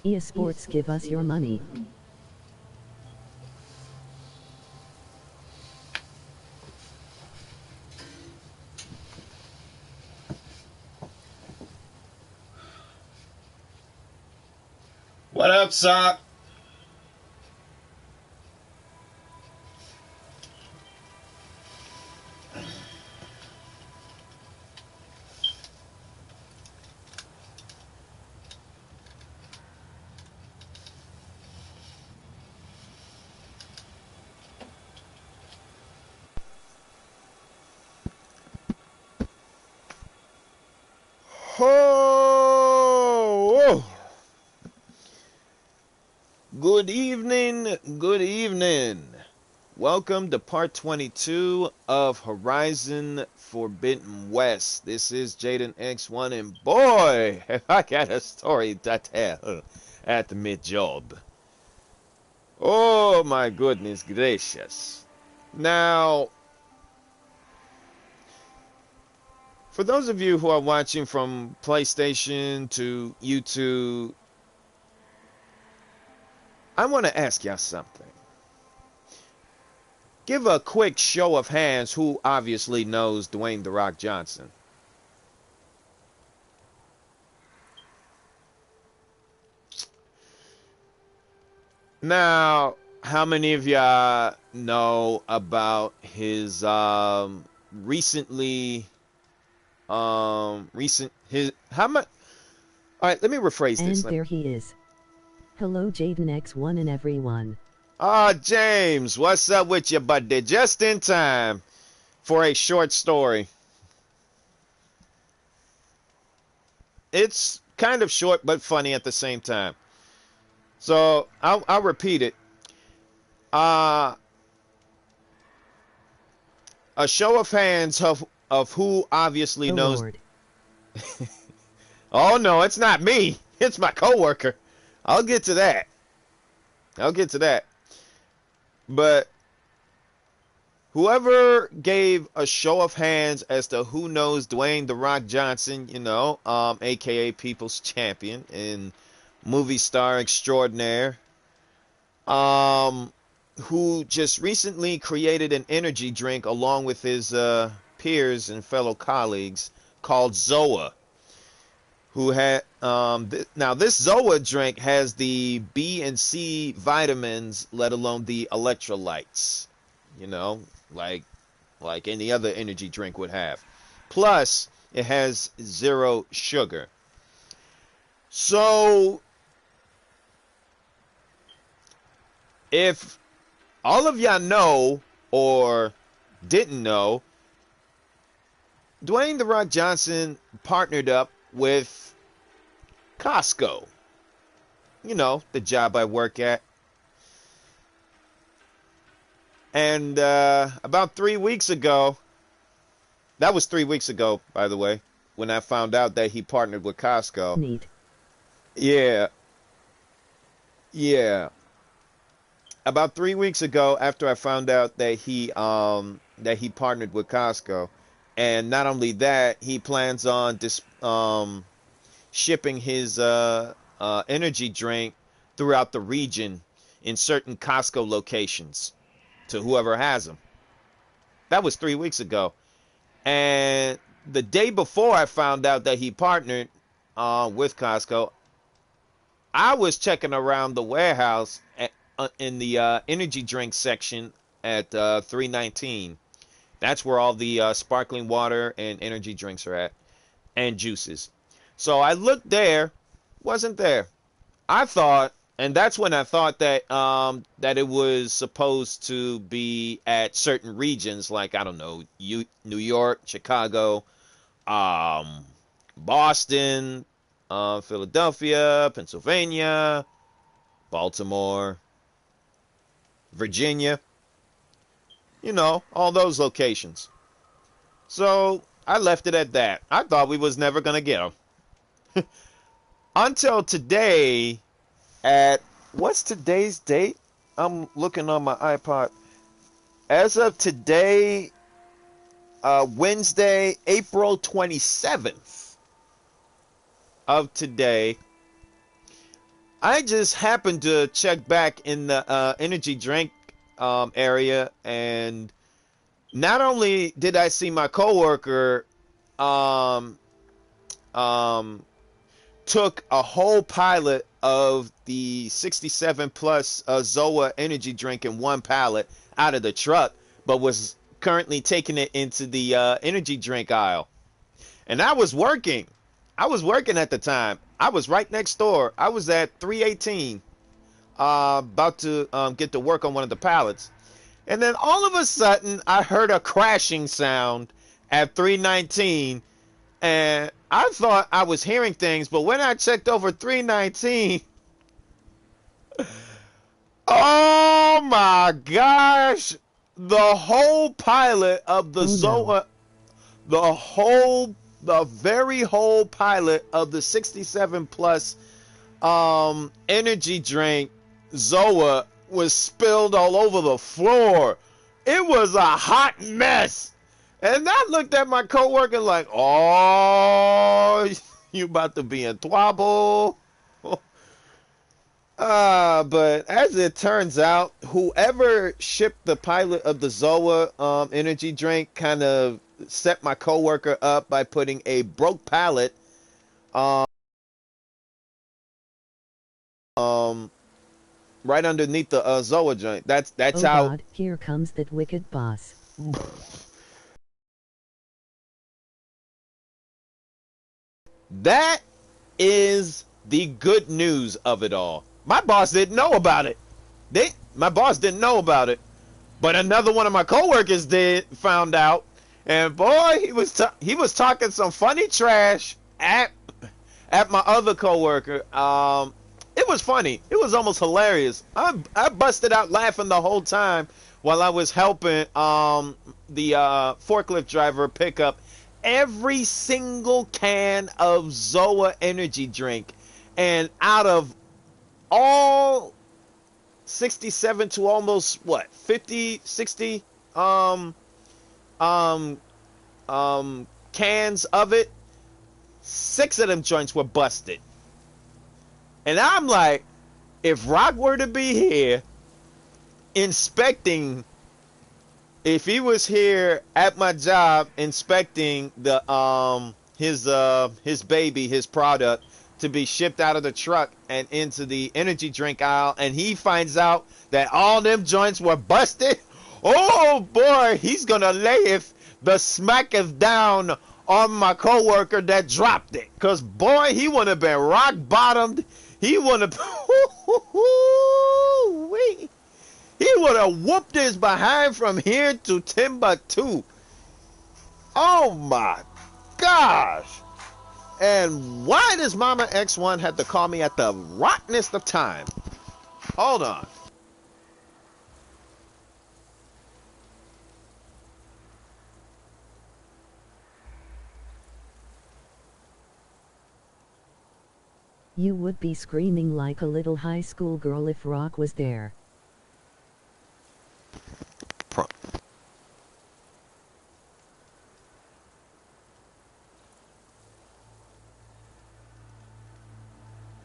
EA Sports, give us your money. What up, Sock? Oh, good evening, good evening. Welcome to part 22 of Horizon Forbidden West. This is Jaden X1, and boy, have I got a story to tell at the mid-job. Oh my goodness gracious. Now, for those of you who are watching from PlayStation to YouTube, I want to ask y'all something. Give a quick show of hands who obviously knows Dwayne "The Rock" Johnson. Now, how many of y'all know about his recently his how much? All right, let me rephrase And this. there he is. Hello, Jaden X1 and everyone. James, what's up with you, buddy? Just in time for a short story. It's kind of short but funny at the same time. So I'll repeat it. A show of hands of who obviously Oh knows. Lord. Oh no, it's not me. It's my coworker. I'll get to that. I'll get to that. But whoever gave a show of hands as to who knows Dwayne "The Rock" Johnson, aka People's Champion and movie star extraordinaire, who just recently created an energy drink along with his peers and fellow colleagues called Zoa. Who had now this Zoa drink has the B and C vitamins, let alone the electrolytes. You know, like any other energy drink would have. Plus, it has zero sugar. So, if all of y'all know or didn't know, Dwayne "The Rock" Johnson partnered up with Costco. You know, the job I work at. And about 3 weeks ago, that was 3 weeks ago, by the way, when I found out that he partnered with Costco. Neat. Yeah, yeah. About 3 weeks ago, after I found out that he partnered with Costco, and not only that, he plans on shipping his energy drink throughout the region in certain Costco locations to whoever has them. That was 3 weeks ago. And the day before I found out that he partnered with Costco, I was checking around the warehouse in the energy drink section at 319. That's where all the sparkling water and energy drinks are at, and juices. So I looked there, wasn't there. I thought, and that's when I thought that it was supposed to be at certain regions, like I don't know, New York, Chicago, um, Boston, Philadelphia, Pennsylvania, Baltimore, Virginia. You know, all those locations. So I left it at that. I thought we was never gonna get them until today. At what's today's date? I'm looking on my iPod. As of today, Wednesday, April 27th of today, I just happened to check back in the energy drink area, and not only did I see my coworker um, um, took a whole pilot of the 67 plus Zoa energy drink in one pallet out of the truck, but was currently taking it into the energy drink aisle. And I was working. I was working at the time. I was right next door. I was at 318, about to get to work on one of the pallets. And then all of a sudden, I heard a crashing sound at 319, and I thought I was hearing things, but when I checked over 319, oh my gosh, the whole pilot of the Oh no. Zoa, the very whole pilot of the 67 plus energy drink Zoa was spilled all over the floor. It was a hot mess. And I looked at my coworker like, oh, you about to be in trouble. But as it turns out, whoever shipped the pilot of the Zoa energy drink kind of set my coworker up by putting a broke pallet um, right underneath the Zoa joint. That's Oh how. God, here comes that wicked boss. That is the good news of it all. My boss didn't know about it. My boss didn't know about it, but another one of my coworkers found out, and boy, he was talking some funny trash at my other coworker. It was funny. It was almost hilarious. I busted out laughing the whole time while I was helping the forklift driver pick up every single can of Zoa energy drink, and out of all 67 to almost what 50 60 um cans of it, 6 of them joints were busted. And I'm like, if Rock were to be here inspecting, if he was here at my job inspecting the his baby, his product to be shipped out of the truck and into the energy drink aisle, and he finds out that all them joints were busted, oh boy, he's gonna layeth the smacketh down on my coworker that dropped it. Cause boy, he would have been rock bottomed. He would have he would have whooped his behind from here to Timbuktu. Oh my gosh. And why does Mama X1 have to call me at the rottenest of time? Hold on. You would be screaming like a little high school girl if Rock was there. Pro-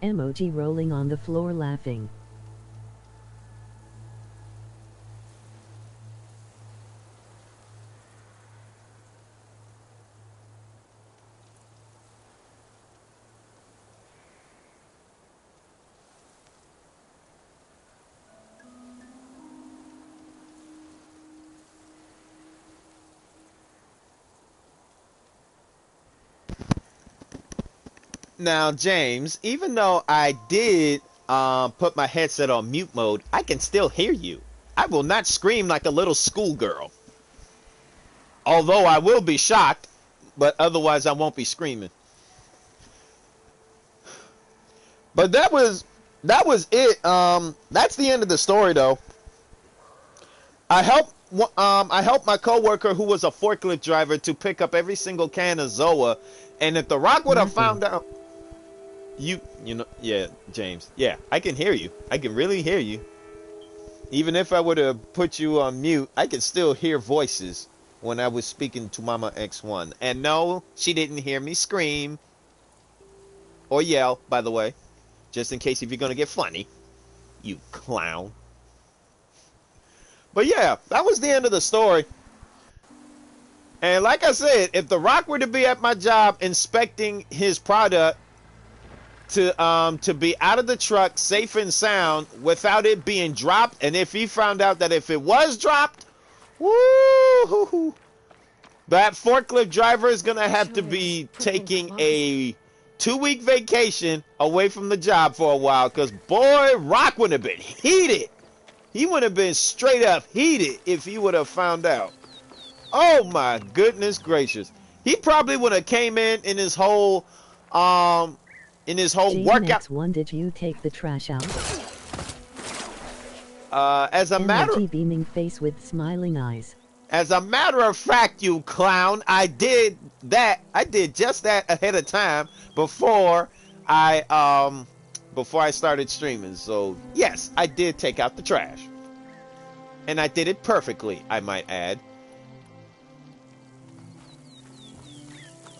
Emoji rolling on the floor laughing. Now, James, even though I did put my headset on mute mode, I can still hear you. I will not scream like a little schoolgirl. Although I will be shocked, but otherwise I won't be screaming. But that was it. That's the end of the story, though. I helped I helped my coworker who was a forklift driver to pick up every single can of Zoa, and if the Rock would have Laughing. found out, you know, yeah, James, yeah, I can hear you. I can really hear you. Even if I would have put you on mute, I could still hear voices when I was speaking to Mama X1. And no, she didn't hear me scream or yell, by the way. just in case if you're gonna get funny, you clown. But yeah, that was the end of the story. And like I said, if The Rock were to be at my job inspecting his product to be out of the truck safe and sound without it being dropped, and if he found out that if it was dropped, woo, that forklift driver is gonna have to be taking a 2-week vacation away from the job for a while, because boy, Rock would have been heated. He would have been straight up heated if he would have found out. Oh my goodness gracious. He probably would have came in his whole workout. Next one, did you take the trash out? As a matter Emoji beaming face with smiling eyes. As a matter of fact, you clown, I did that. I did just that ahead of time before I started streaming. So, yes, I did take out the trash. And I did it perfectly, I might add.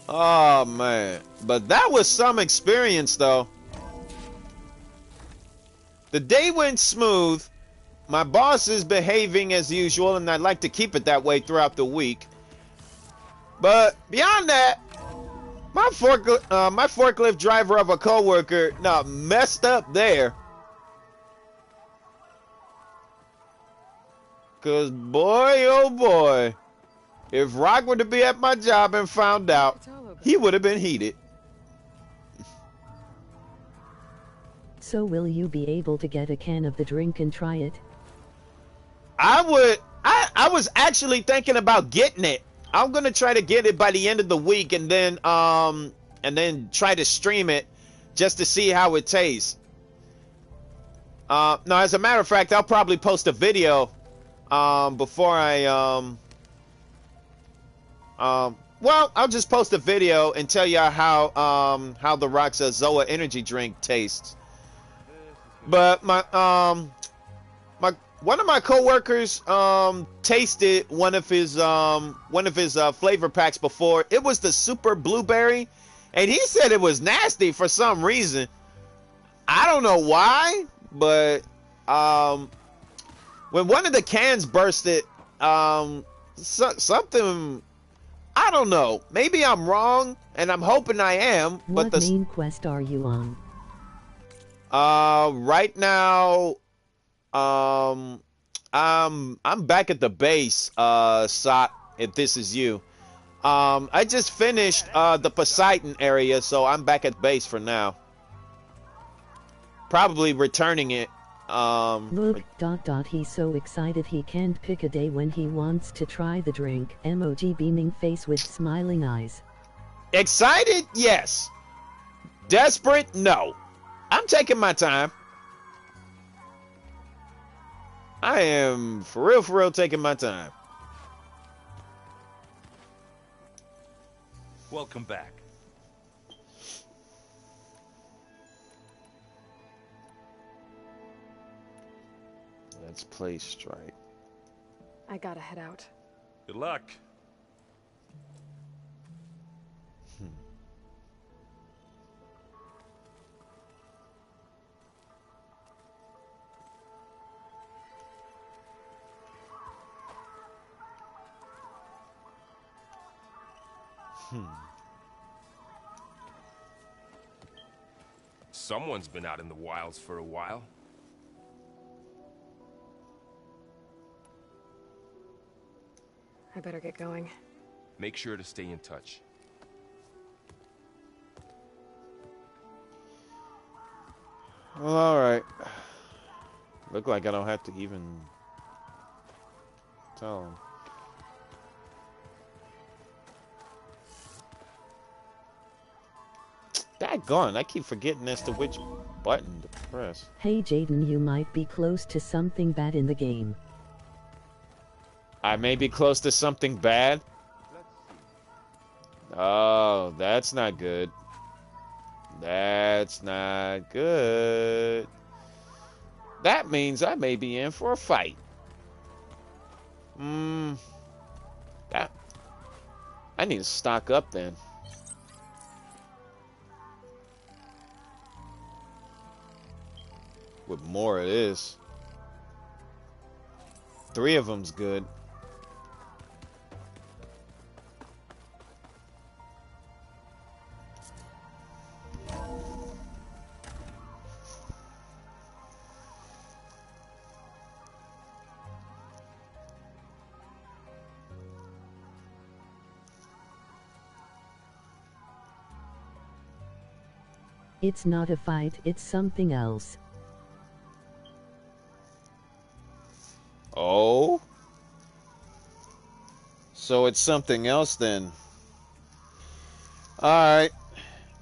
Oh, man. But that was some experience, though. The day went smooth. My boss is behaving as usual, and I'd like to keep it that way throughout the week. But beyond that, my forklift driver of a coworker messed up there. Cause boy, oh boy, if Rock were to be at my job and found out, he would have been heated. So will you be able to get a can of the drink and try it? I was actually thinking about getting it. I'm gonna try to get it by the end of the week, and then try to stream it just to see how it tastes. No, as a matter of fact, I'll probably post a video before I well, I'll just post a video and tell you how the Rock's Zoa energy drink tastes. But one of my coworkers tasted one of his flavor packs before. It was the super blueberry, and he said it was nasty for some reason. I don't know why, but when one of the cans bursted, something, I don't know. Maybe I'm wrong, and I'm hoping I am. What main quest are you on? Right now, I'm back at the base, Sot, if this is you. I just finished the Poseidon area, so I'm back at base for now. Probably returning it. Look, he's so excited he can't pick a day when he wants to try the drink. Emoji beaming face with smiling eyes. Excited? Yes. Desperate? No. I'm taking my time. I am for real taking my time. Welcome back. Let's play strike. I gotta head out. Good luck. Someone's been out in the wilds for a while. I better get going. Make sure to stay in touch. Well, alright. Look like I don't have to even tell him. Daggone, I keep forgetting as to which button to press. Hey Jaden, you might be close to something bad in the game. I may be close to something bad? Oh, that's not good. That's not good. That means I may be in for a fight. That I need to stock up then. With more it is. 3 of them's good. It's not a fight, it's something else. Oh? So it's something else then. Alright.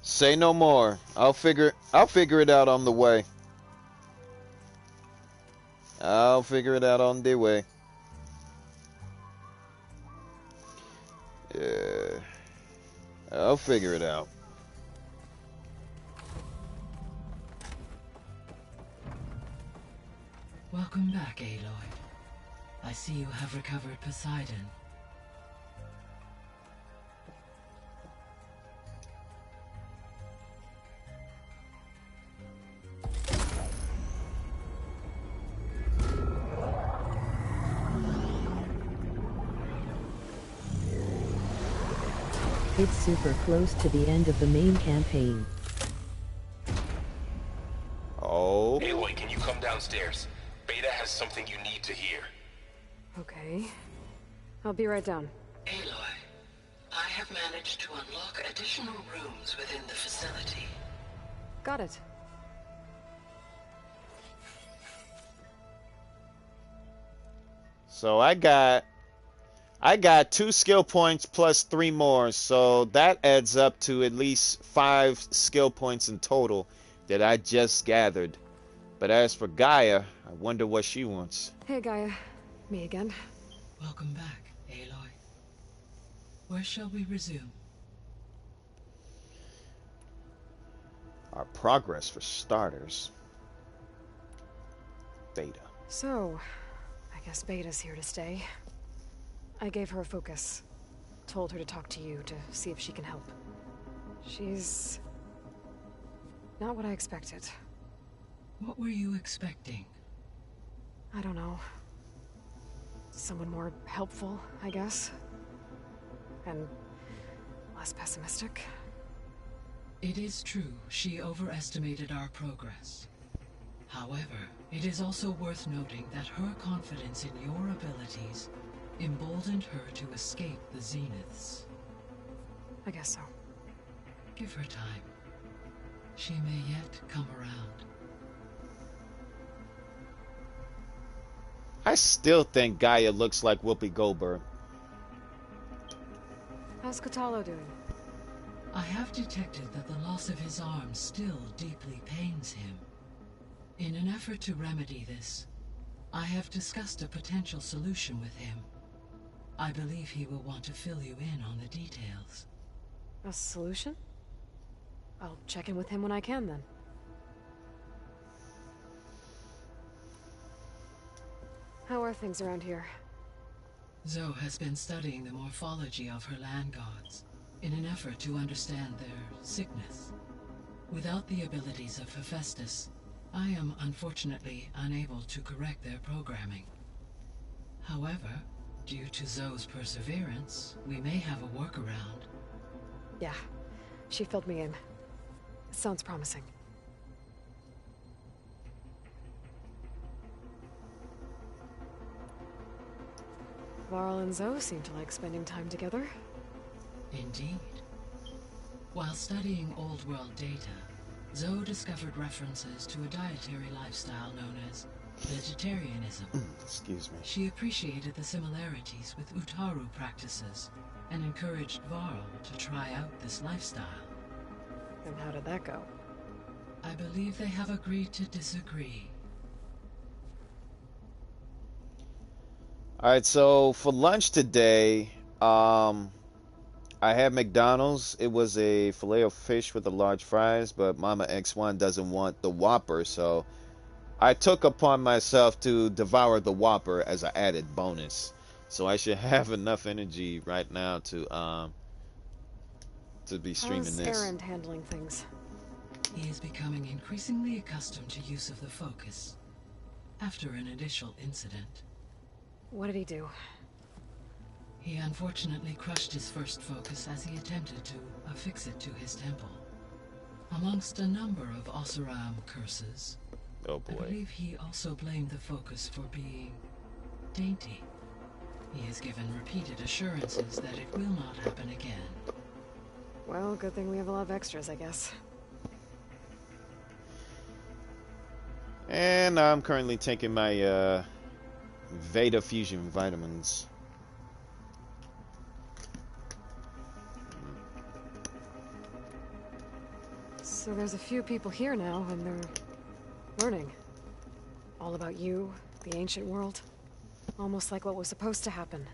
Say no more. I'll figure it out on the way. I'll figure it out on the way. Yeah. I'll figure it out. Welcome back, Aloy. I see you have recovered Poseidon. It's super close to the end of the main campaign. Oh. Aloy, can you come downstairs? Beta has something you need to hear. Okay. I'll be right down. Aloy, I have managed to unlock additional rooms within the facility. Got it. So I got 2 skill points plus 3 more, so that adds up to at least 5 skill points in total that I just gathered. But as for Gaia, I wonder what she wants. Hey, Gaia. Me again. Welcome back, Aloy. Where shall we resume? Our progress for starters. Beta. So, I guess Beta's here to stay. I gave her a focus. Told her to talk to you to see if she can help. She's not what I expected. What were you expecting? I don't know. Someone more helpful, I guess. And less pessimistic. It is true, she overestimated our progress. However, it is also worth noting that her confidence in your abilities emboldened her to escape the Zeniths. I guess so. Give her time. She may yet come around. I still think Gaia looks like Whoopi Goldberg. How's Kotallo doing? I have detected that the loss of his arm still deeply pains him. In an effort to remedy this, I have discussed a potential solution with him. I believe he will want to fill you in on the details. A solution? I'll check in with him when I can, then. How are things around here? Zoe has been studying the morphology of her land gods in an effort to understand their sickness. Without the abilities of Hephaestus, I am unfortunately unable to correct their programming. However, due to Zoe's perseverance, we may have a workaround. Yeah, she filled me in. Sounds promising. Varl and Zoe seem to like spending time together. Indeed. While studying Old World data, Zoe discovered references to a dietary lifestyle known as vegetarianism. Excuse me. She appreciated the similarities with Utaru practices and encouraged Varl to try out this lifestyle. And how did that go? I believe they have agreed to disagree. Alright, so for lunch today, I had McDonald's. It was a filet of fish with the large fries, but Mama X1 doesn't want the Whopper, so I took upon myself to devour the Whopper as an added bonus. So I should have enough energy right now to be streaming How's this. Erend handling things? He is becoming increasingly accustomed to use of the focus after an initial incident. What did he do? He unfortunately crushed his first focus as he attempted to affix it to his temple. Amongst a number of Oseram curses, Oh I boy. believe he also blamed the focus for being dainty. He has given repeated assurances that it will not happen again. Well, good thing we have a lot of extras, I guess. And I'm currently taking my Veda Fusion vitamins. So there's a few people here now, and they're learning. All about you, the ancient world. Almost like what was supposed to happen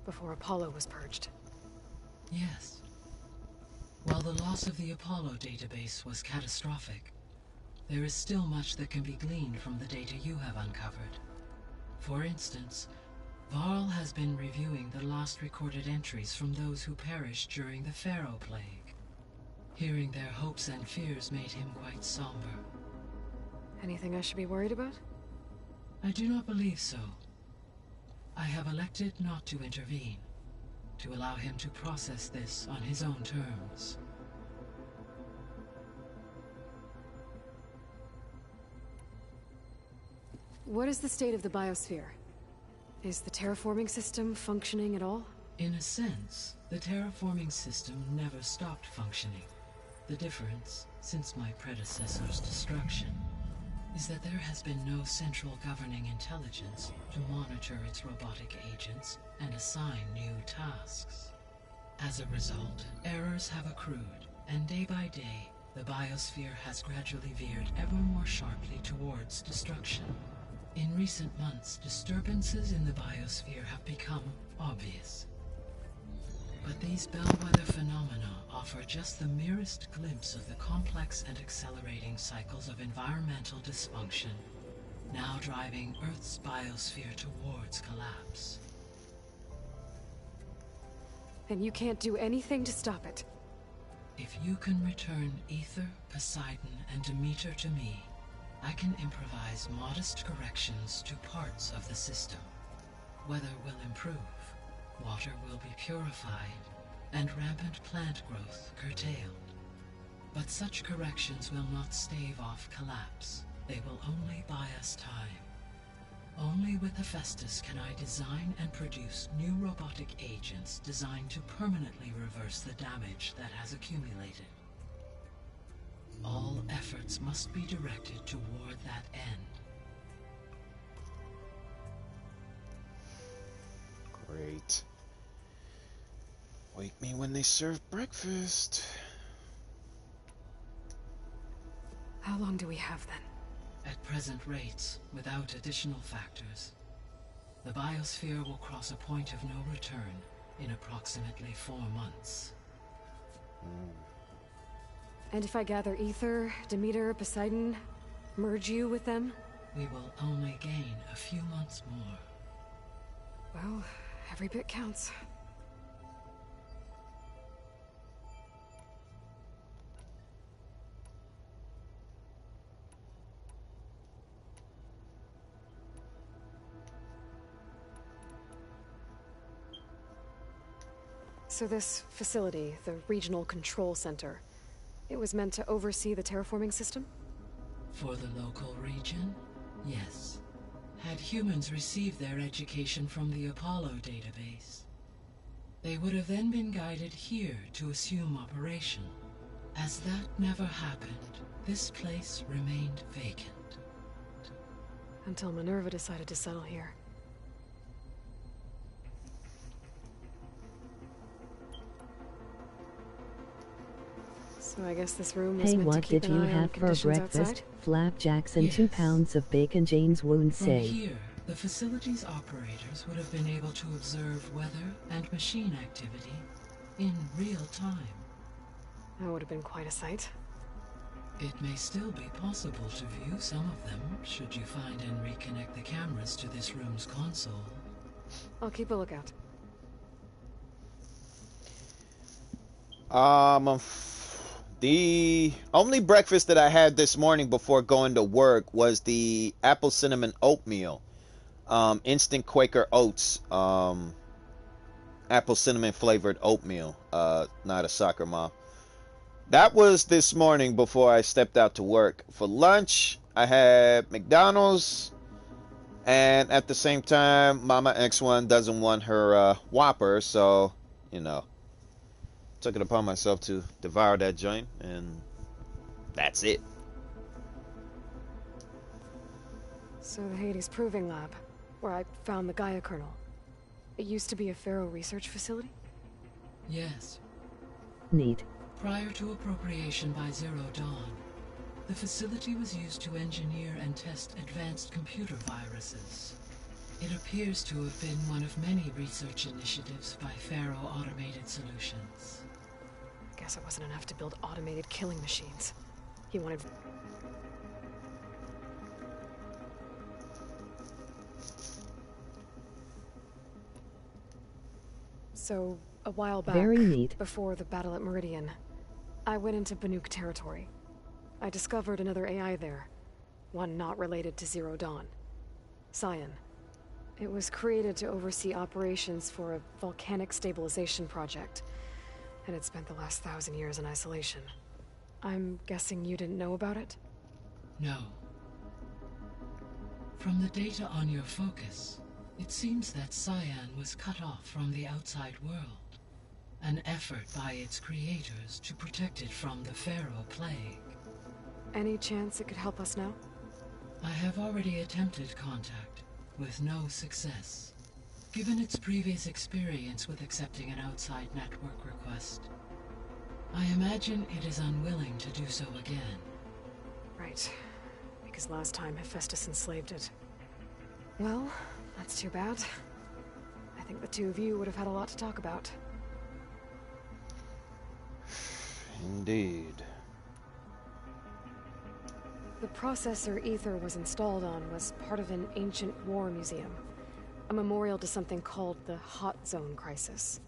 before Apollo was purged. Yes. While the loss of the Apollo database was catastrophic, there is still much that can be gleaned from the data you have uncovered. For instance, Varl has been reviewing the last recorded entries from those who perished during the Pharaoh Plague. Hearing their hopes and fears made him quite somber. Anything I should be worried about? I do not believe so. I have elected not to intervene, to allow him to process this on his own terms. What is the state of the biosphere? Is the terraforming system functioning at all? In a sense, the terraforming system never stopped functioning. The difference, since my predecessor's destruction, is that there has been no central governing intelligence to monitor its robotic agents and assign new tasks. As a result, errors have accrued, and day by day, the biosphere has gradually veered ever more sharply towards destruction. In recent months, disturbances in the biosphere have become obvious. But these bellwether phenomena offer just the merest glimpse of the complex and accelerating cycles of environmental dysfunction, now driving Earth's biosphere towards collapse. And you can't do anything to stop it? If you can return Ether, Poseidon, and Demeter to me, I can improvise modest corrections to parts of the system. Weather will improve, water will be purified, and rampant plant growth curtailed. But such corrections will not stave off collapse. They will only buy us time. Only with Hephaestus can I design and produce new robotic agents designed to permanently reverse the damage that has accumulated. All efforts must be directed toward that end. Great. Wake me when they serve breakfast. How long do we have then? At present rates, without additional factors, the biosphere will cross a point of no return in approximately 4 months. And if I gather Ether, Demeter, Poseidon, merge you with them? We will only gain a few months more. Well, every bit counts. So this facility, the Regional Control Center, it was meant to oversee the terraforming system? For the local region, yes. Had humans received their education from the Apollo database, they would have then been guided here to assume operation. As that never happened, this place remained vacant. Until Minerva decided to settle here. So I guess this room was Hey, meant to what keep did an you eye on have for conditions breakfast? outside? Flapjacks and 2 Yes. pounds of bacon, Jane's wounds From say. here, the facility's operators would have been able to observe weather and machine activity in real time. That would have been quite a sight. It may still be possible to view some of them, should you find and reconnect the cameras to this room's console. I'll keep a lookout. The only breakfast that I had this morning before going to work was the apple cinnamon oatmeal. Instant Quaker Oats. Apple cinnamon flavored oatmeal. Not a soccer mom. That was this morning before I stepped out to work. For lunch, I had McDonald's. And at the same time, Mama X1 doesn't want her Whopper, so, you know, took it upon myself to devour that joint, and that's it. So the Hades Proving Lab, where I found the Gaia kernel. It used to be a Pharaoh research facility? Yes. Neat. Prior to appropriation by Zero Dawn, the facility was used to engineer and test advanced computer viruses. It appears to have been one of many research initiatives by Pharaoh Automated Solutions. I guess it wasn't enough to build automated killing machines. He wanted... So, a while back, Very neat. before the battle at Meridian, I went into Banuk territory. I discovered another AI there, one not related to Zero Dawn. Cyan. It was created to oversee operations for a volcanic stabilization project, and it spent the last 1,000 years in isolation. I'm guessing you didn't know about it? No. From the data on your focus, it seems that Cyan was cut off from the outside world, an effort by its creators to protect it from the Pharaoh plague. Any chance it could help us now? I have already attempted contact, with no success. Given its previous experience with accepting an outside network request, I imagine it is unwilling to do so again. Right. Because last time Hephaestus enslaved it. Well, that's too bad. I think the two of you would have had a lot to talk about. Indeed. The processor Ether was installed on was part of an ancient war museum. A memorial to something called the Hot Zone Crisis.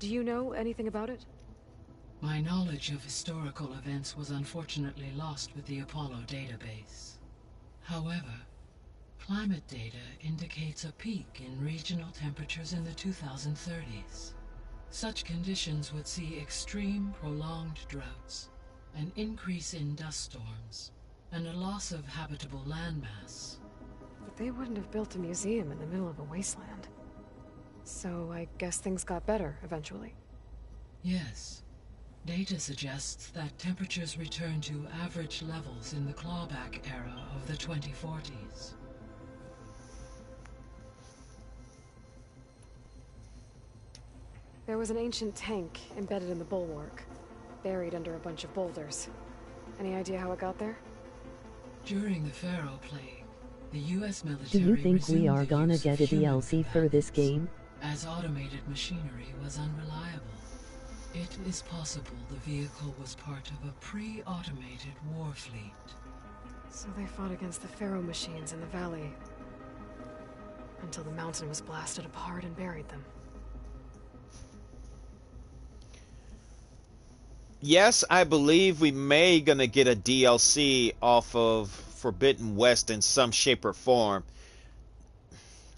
Do you know anything about it? My knowledge of historical events was unfortunately lost with the Apollo database. However, climate data indicates a peak in regional temperatures in the 2030s. Such conditions would see extreme, prolonged droughts, an increase in dust storms, and a loss of habitable landmass. But they wouldn't have built a museum in the middle of a wasteland. So I guess things got better eventually. Yes. Data suggests that temperatures return to average levels in the clawback era of the 2040s. There was an ancient tank embedded in the bulwark, buried under a bunch of boulders. Any idea how it got there? During the Pharaoh plague, the U.S. Do military you think we resumed are the gonna use get of a human DLC for this game? as automated machinery was unreliable. It is possible the vehicle was part of a pre-automated war fleet. So they fought against the Pharaoh machines in the valley, until the mountain was blasted apart and buried them. Yes, I believe we may gonna get a DLC off of Forbidden West in some shape or form.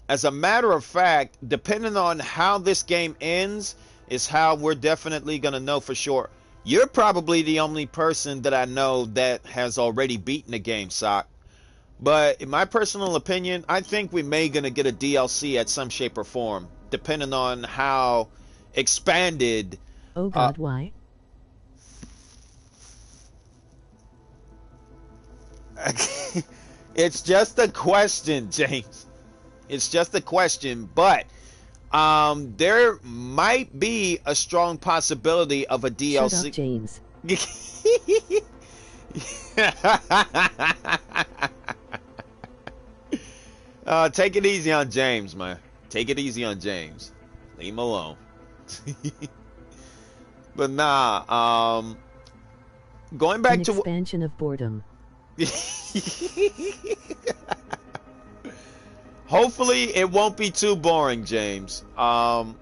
As a matter of fact, depending on how this game ends, is how we're definitely gonna know for sure. You're probably the only person that I know that has already beaten the game, Sock. But in my personal opinion, I think we may gonna get a DLC at some shape or form, depending on how expanded. Oh god, why? It's just a question, James. It's just a question, but there might be a strong possibility of a DLC. Shut up, James. Take it easy on James, man. Take it easy on James. Leave him alone. But nah, going back An to expansion of boredom. Hopefully it won't be too boring, James. I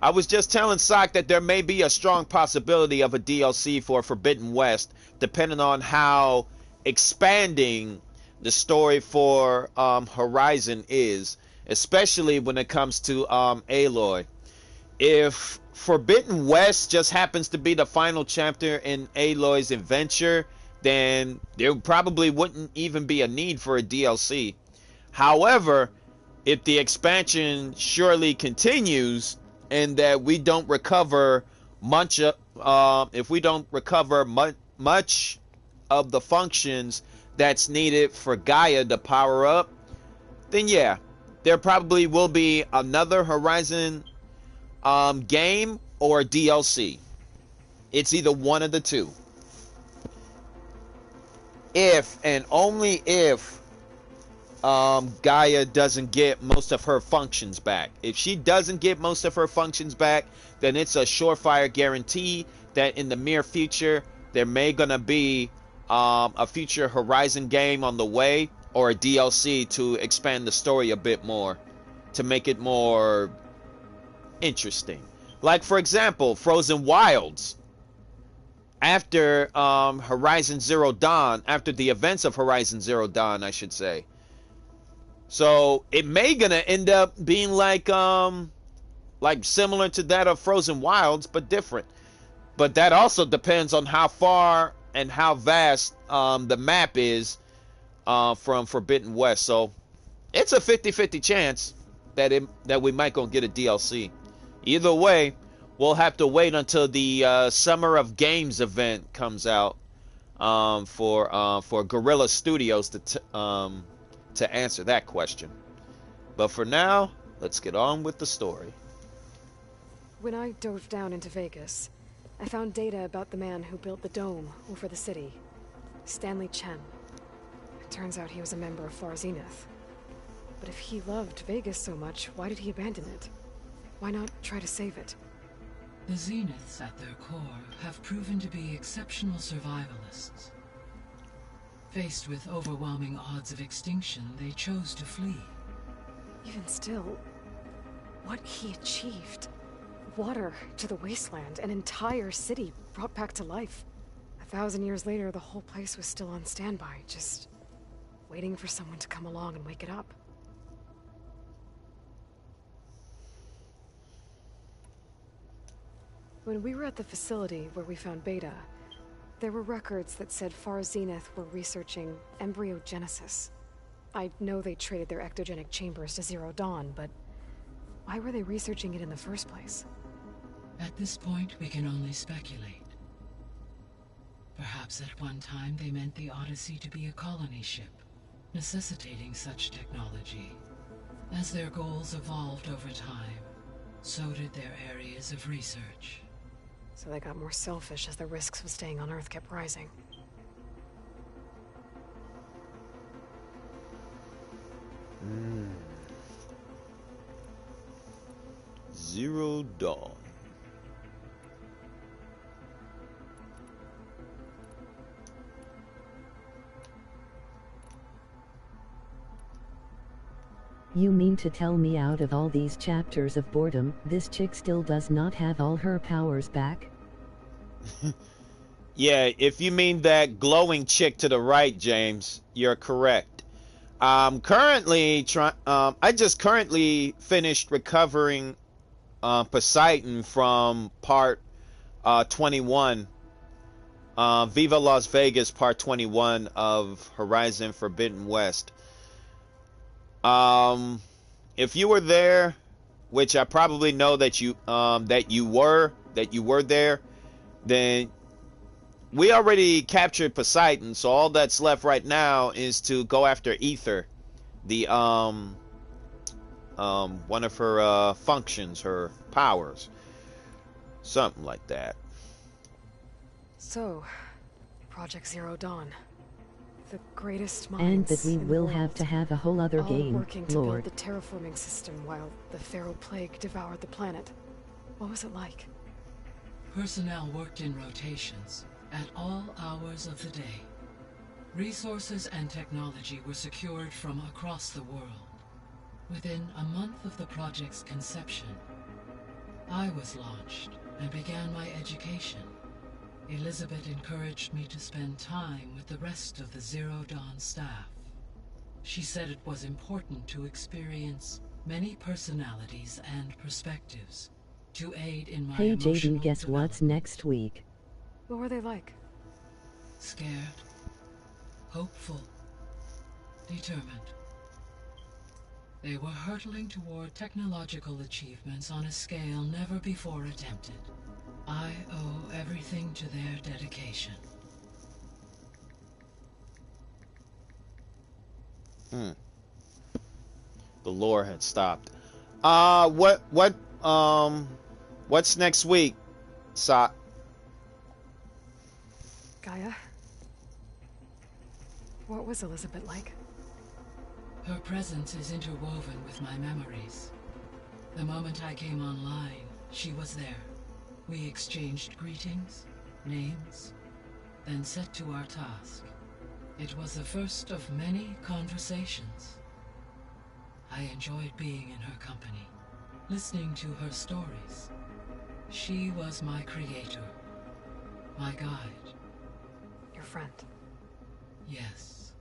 I was just telling Sock that there may be a strong possibility of a DLC for Forbidden West, depending on how expanding the story for Horizon is, especially when it comes to Aloy. If Forbidden West just happens to be the final chapter in Aloy's adventure, then there probably wouldn't even be a need for a DLC. However, if the expansion surely continues and that we don't recover much if we don't recover much of the functions that's needed for Gaia to power up, then yeah, there probably will be another Horizon game or DLC. It's either one of the two. If and only if Gaia doesn't get most of her functions back. If she doesn't get most of her functions back, then it's a surefire guarantee that in the near future there may gonna be a future Horizon game on the way, or a DLC to expand the story a bit more, to make it more interesting. Like, for example, Frozen Wilds. After Horizon Zero Dawn, after the events of Horizon Zero Dawn, I should say. So it may gonna end up being like similar to that of Frozen Wilds, but different. But that also depends on how far and how vast the map is from Forbidden West. So it's a 50-50 chance that we might gonna get a DLC. Either way, we'll have to wait until the Summer of Games event comes out for Guerrilla Studios to answer that question. But for now, let's get on with the story. When I dove down into Vegas, I found data about the man who built the dome over the city, Stanley Chen. It turns out he was a member of Far Zenith. But if he loved Vegas so much, why did he abandon it? Why not try to save it? The Zeniths at their core have proven to be exceptional survivalists. Faced with overwhelming odds of extinction, they chose to flee. Even still, what he achieved. Water to the wasteland, an entire city brought back to life. 1,000 years later, the whole place was still on standby, just waiting for someone to come along and wake it up. When we were at the facility where we found Beta, there were records that said Far Zenith were researching embryogenesis. I know they traded their ectogenic chambers to Zero Dawn, but why were they researching it in the first place? At this point, we can only speculate. Perhaps at one time they meant the Odyssey to be a colony ship, necessitating such technology. As their goals evolved over time, so did their areas of research. So they got more selfish as the risks of staying on Earth kept rising. Zero Dawn. You mean to tell me out of all these chapters of boredom, this chick still does not have all her powers back? Yeah, if you mean that glowing chick to the right, James, you're correct. I just currently finished recovering Poseidon from part 21. Viva Las Vegas part 21 of Horizon Forbidden West. If you were there, which I probably know that you were there, then we already captured Poseidon, so all that's left right now is to go after Ether, the one of her functions, her powers, something like that. So, Project Zero Dawn. The greatest And minds that we in the will world, have to have a whole other all game, working to Lord. build the terraforming system while the Pharaoh Plague devoured the planet. What was it like? Personnel worked in rotations at all hours of the day. Resources and technology were secured from across the world. Within a month of the project's conception, I was launched and began my education. Elizabeth encouraged me to spend time with the rest of the Zero Dawn staff. She said it was important to experience many personalities and perspectives to aid in my Hey emotional Jaden, guess what's development. next week? What were they like? Scared, hopeful, determined. They were hurtling toward technological achievements on a scale never before attempted. I owe everything to their dedication. The lore had stopped. What's next week, Sa? Gaia? What was Elizabeth like? Her presence is interwoven with my memories. The moment I came online, she was there. We exchanged greetings, names, then set to our task. It was the first of many conversations. I enjoyed being in her company, listening to her stories. She was my creator, my guide. Your friend. Yes.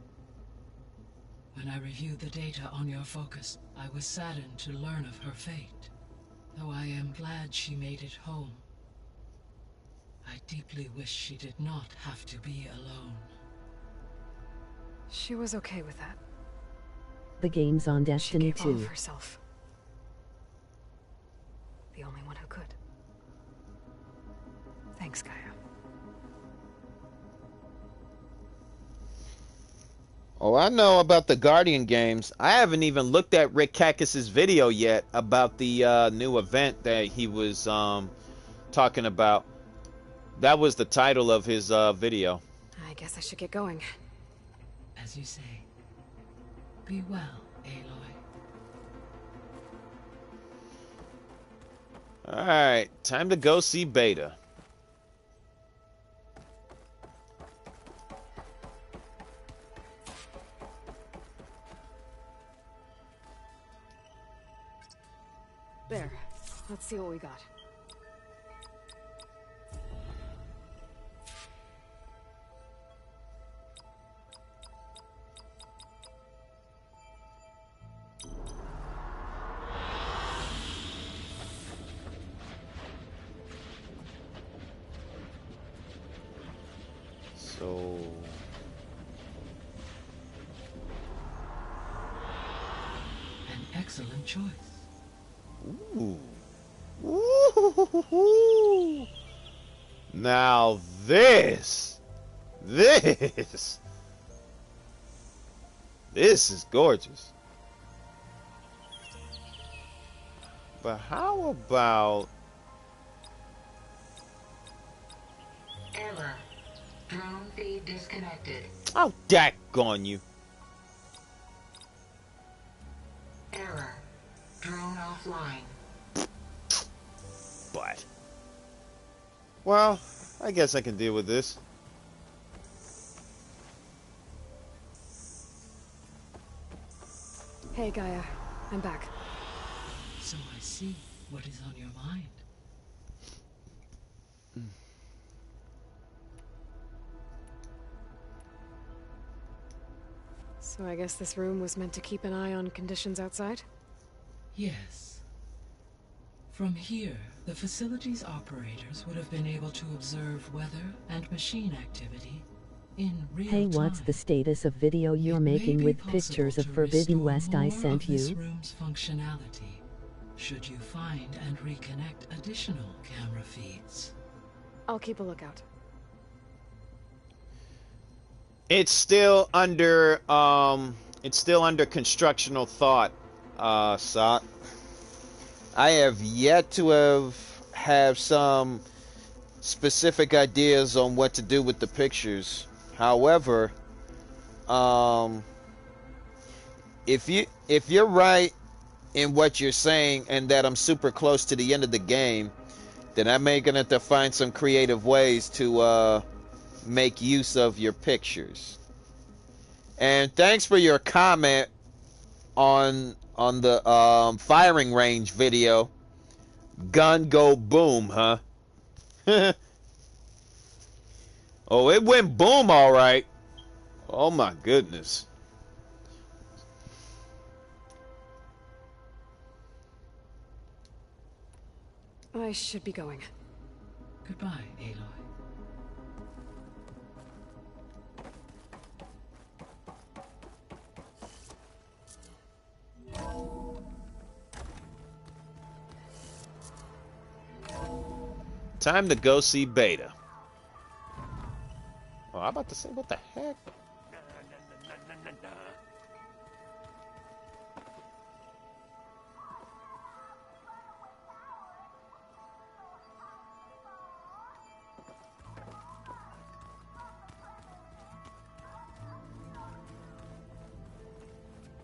When I reviewed the data on your focus, I was saddened to learn of her fate. Though I am glad she made it home. I deeply wish she did not have to be alone. She was okay with that. The game's on She Destiny gave all 2. of herself. The only one who could. Thanks, Gaia. Oh, I know about the Guardian games. I haven't even looked at Rick Kakis's video yet about the new event that he was talking about. That was the title of his video. I guess I should get going. As you say, be well, Aloy. Alright, time to go see Beta. There. Let's see what we got. So... An excellent choice. Ooh. Ooh. Now this is gorgeous. But how about Error. Drone feed disconnected. oh daggone you? Error. Drone offline. But well, I guess I can deal with this. Hey, Gaia. I'm back. So I see what is on your mind. So I guess this room was meant to keep an eye on conditions outside? Yes. From here, the facility's operators would have been able to observe weather and machine activity in real Hey, time. what's the status of video you're It may making be with possible pictures of to Forbidden restore West I more sent of this you? room's functionality, should you find and reconnect additional camera feeds. I'll keep a lookout. It's still under constructional thought, Sot. I have yet to have some specific ideas on what to do with the pictures. However, if you're right in what you're saying and that I'm super close to the end of the game, then I may gonna have to find some creative ways to make use of your pictures. And thanks for your comment on the firing range video. Gun go boom, huh? Oh, it went boom all right. Oh my goodness. I should be going. Goodbye, Aloy. Time to go see Beta. Oh, I'm about to say, what the heck?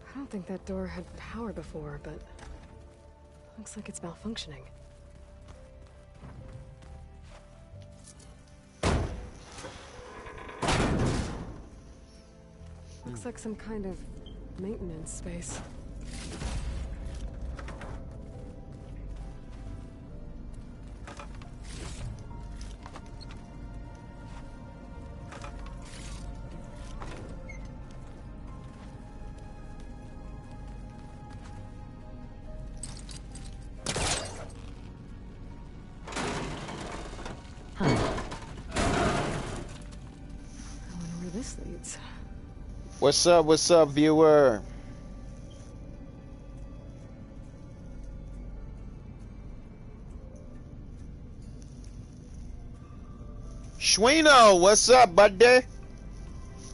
I don't think that door had power before, but looks like it's malfunctioning. Looks like some kind of maintenance space. Hi. I wonder where this leads. What's up, viewer? Schwino, what's up, buddy?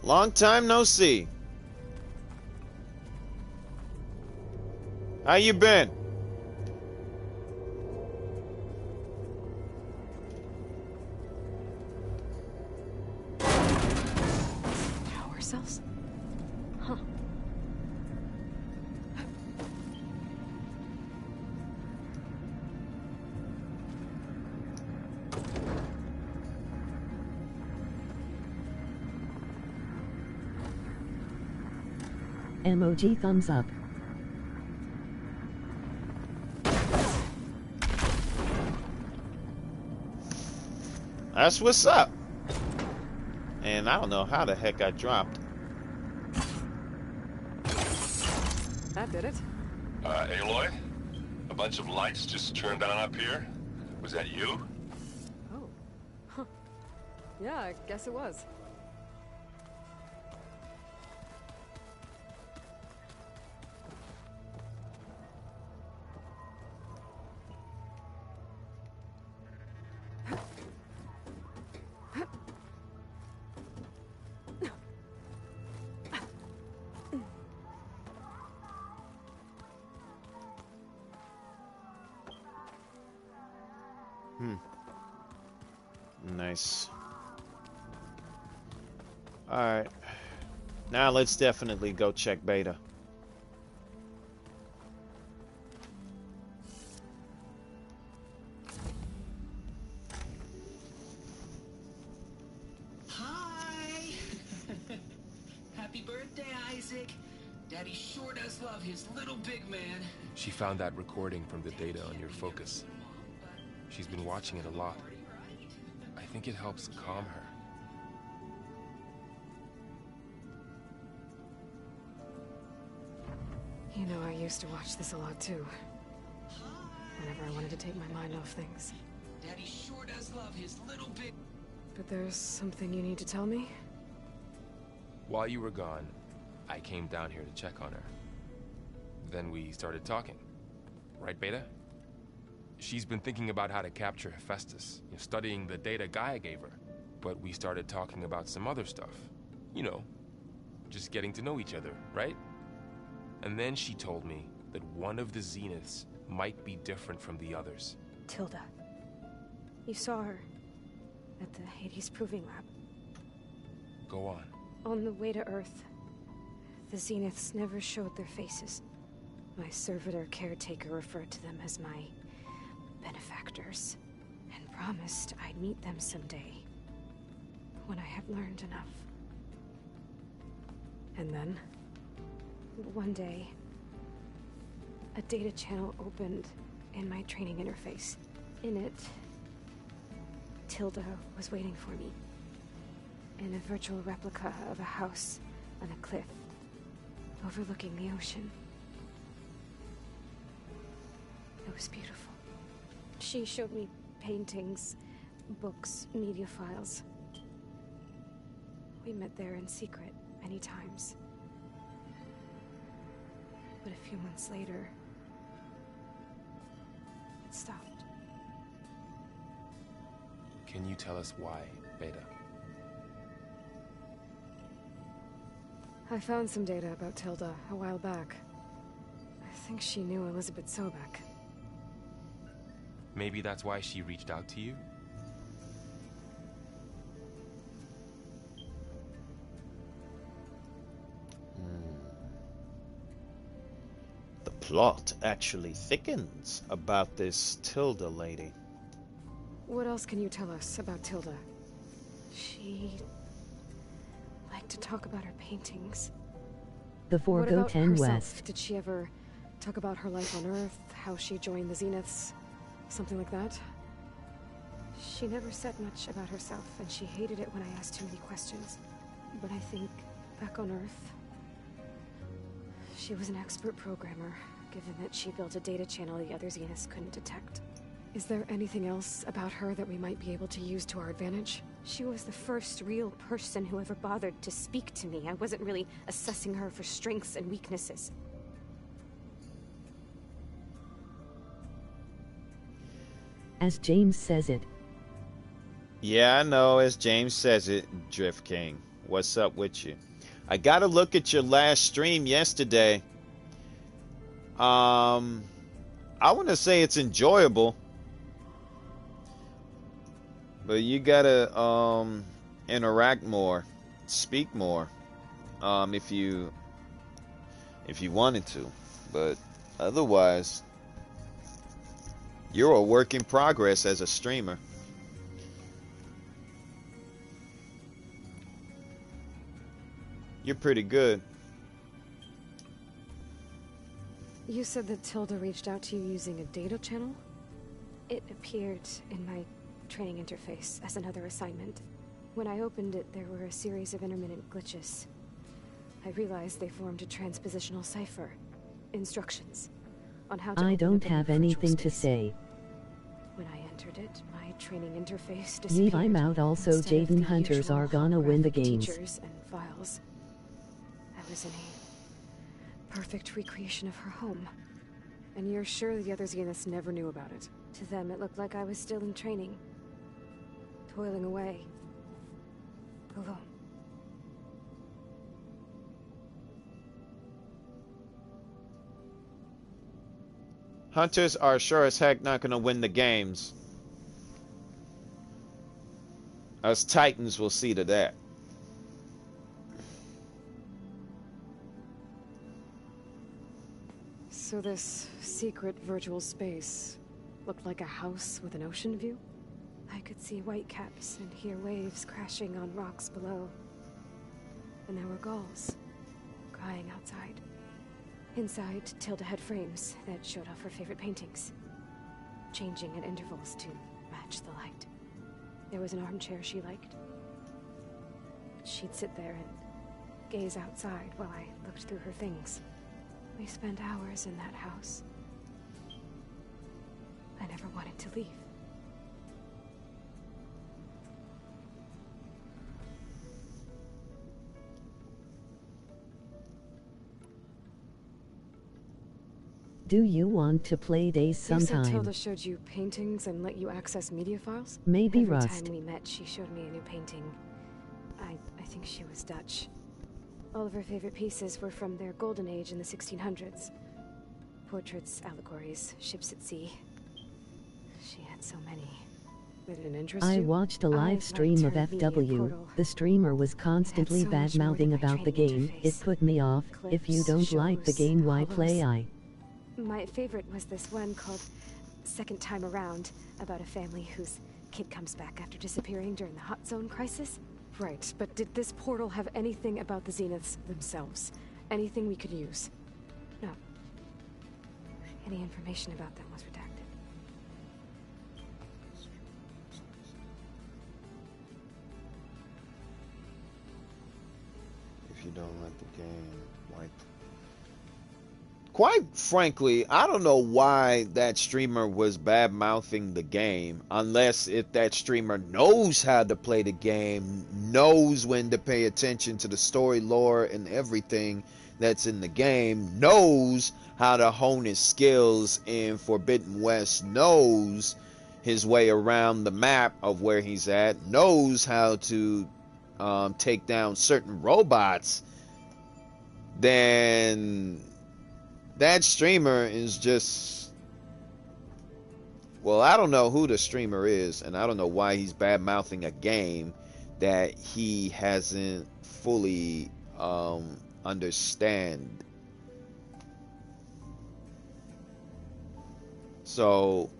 Long time no see. How you been? Power cells? Huh. Emoji thumbs up. That's what's up. And I don't know how the heck I dropped. That did it. Aloy? A bunch of lights just turned on up here? Was that you? Oh. Huh. Yeah, I guess it was. Nice. Alright. Now let's definitely go check Beta. Hi! Happy birthday, Isaac! Daddy sure does love his little big man. She found that recording from the data on your focus. She's been watching it a lot. I think it helps calm her. You know, I used to watch this a lot too. Whenever I wanted to take my mind off things. Daddy sure does love his little big... But there's something you need to tell me? While you were gone, I came down here to check on her. Then we started talking. Right, Beta? She's been thinking about how to capture Hephaestus, studying the data Gaia gave her. But we started talking about some other stuff. You know, just getting to know each other, right? And then she told me that one of the Zeniths might be different from the others. Tilda. You saw her at the Hades Proving Lab. Go on. On the way to Earth, the Zeniths never showed their faces. My servitor caretaker referred to them as my benefactors, and promised I'd meet them someday, when I had learned enough. And then? One day, a data channel opened in my training interface. In it, Tilda was waiting for me. In a virtual replica of a house on a cliff, overlooking the ocean. It was beautiful. She showed me paintings, books, media files. We met there in secret many times. But a few months later, it stopped. Can you tell us why, Beta? I found some data about Tilda a while back. I think she knew Elizabeth Sobek. Maybe that's why she reached out to you? The plot actually thickens about this Tilda lady. What else can you tell us about Tilda? She liked to talk about her paintings. The What 4 Go about 10 herself? West. Did she ever talk about her life on Earth, how she joined the Zeniths, something like that? She never said much about herself, and she hated it when I asked too many questions. But I think back on Earth, she was an expert programmer, given that she built a data channel the other Zeniths couldn't detect. Is there anything else about her that we might be able to use to our advantage? She was the first real person who ever bothered to speak to me. I wasn't really assessing her for strengths and weaknesses. As James says it. Yeah, I know, as James says it, Drift King. What's up with you? I gotta look at your last stream yesterday. I want to say it's enjoyable. But you gotta interact more, speak more, if you wanted to. But otherwise, you're a work in progress as a streamer. You're pretty good. You said that Tilda reached out to you using a data channel? It appeared in my training interface as another assignment. When I opened it, there were a series of intermittent glitches. I realized they formed a transpositional cipher. Instructions on how to I open don't up a new have virtual anything to space. say. When I entered it, my training interface Yeet, disappeared. I'm out. Also, Instead of Jaden the Hunters usual are gonna win the holographic games. teachers and files, I was in a Perfect recreation of her home. And you're sure the other Zeniths never knew about it? To them, it looked like I was still in training. Toiling away. Alone. Hunters are sure as heck not gonna win the games. Us Titans will see to that. So this secret virtual space looked like a house with an ocean view? I could see white caps and hear waves crashing on rocks below. And there were gulls crying outside. Inside, Tilda had frames that showed off her favorite paintings, changing at intervals to match the light. There was an armchair she liked. She'd sit there and gaze outside while I looked through her things. We spent hours in that house. I never wanted to leave. Do you want to play days You said sometime? Tilda showed you paintings and let you access media files? Maybe Every Rust. time we met, she showed me a new painting. I think she was Dutch. All of her favorite pieces were from their golden age in the 1600s. Portraits, allegories, ships at sea. She had so many. Did it interest I you? watched a live liked stream of her media FW. portal. The streamer was constantly so much more bad-mouthing than my about the training game. It interface. put me off. If you Clips, don't like the shows, game, why hollows. play I? My favorite was this one called Second Time Around, about a family whose kid comes back after disappearing during the Hot Zone crisis. Right, but did this portal have anything about the Zeniths themselves? Anything we could use? No. Any information about them was redacted. don't let the game wipe. Quite frankly, I don't know why that streamer was bad mouthing the game, unless if that streamer knows how to play the game, knows when to pay attention to the story lore and everything that's in the game, knows how to hone his skills in Forbidden West, knows his way around the map of where he's at, knows how to take down certain robots, then that streamer is just, well, I don't know who the streamer is, and I don't know why he's bad mouthing a game that he hasn't fully understand. So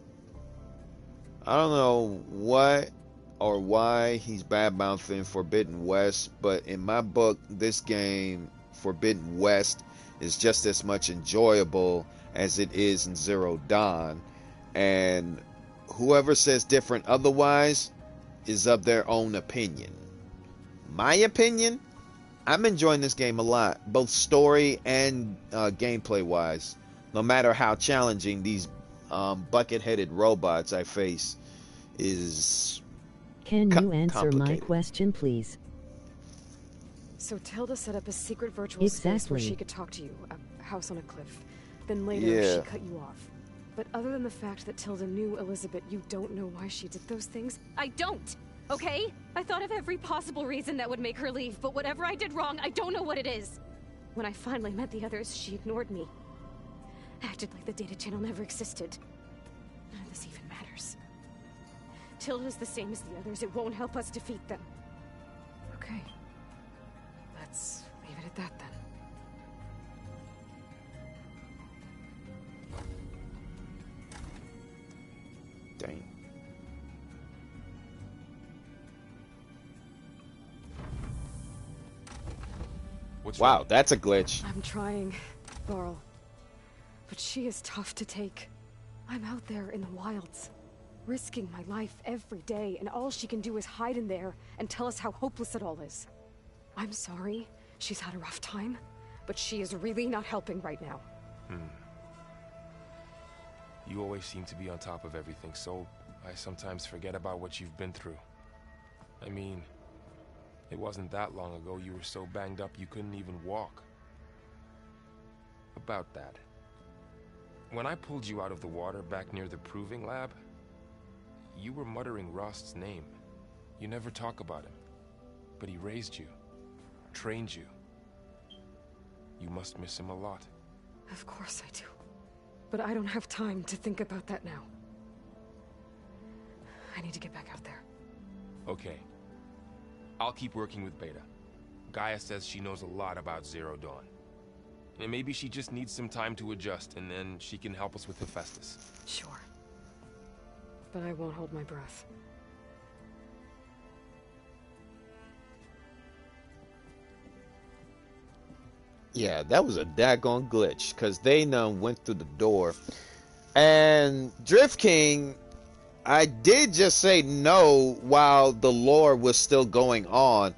I don't know what or why he's bad mouthing Forbidden West, but in my book, this game, Forbidden West, is just as much enjoyable as it is in Zero Dawn, and whoever says different otherwise is of their own opinion. My opinion, I'm enjoying this game a lot, both story and gameplay wise, no matter how challenging these bucket-headed robots I face is. Can you answer my question, please? So Tilda set up a secret virtual space where she could talk to you, a house on a cliff. Then later she cut you off. But other than the fact that Tilda knew Elizabeth, you don't know why she did those things? I don't! Okay? I thought of every possible reason that would make her leave, but whatever I did wrong, I don't know what it is. When I finally met the others, she ignored me. Acted like the data channel never existed. None of this even matters. Tilda's the same as the others. It won't help us defeat them. Okay. Let's leave it at that then. Dang. Wow, that's a glitch. I'm trying, Varl. But she is tough to take. I'm out there in the wilds, risking my life every day, and all she can do is hide in there and tell us how hopeless it all is. I'm sorry, she's had a rough time, but she is really not helping right now. You always seem to be on top of everything, so I sometimes forget about what you've been through. I mean, it wasn't that long ago you were so banged up you couldn't even walk. About that. When I pulled you out of the water back near the proving lab, you were muttering Rost's name. You never talk about him. But he raised you, trained you. You must miss him a lot. Of course I do. But I don't have time to think about that now. I need to get back out there. Okay. I'll keep working with Beta. Gaia says she knows a lot about Zero Dawn. And maybe she just needs some time to adjust, and then she can help us with Hephaestus. Sure. But I won't hold my breath. Yeah, that was a daggone glitch, because they went through the door. And Drift King, I did just say no while the lore was still going on.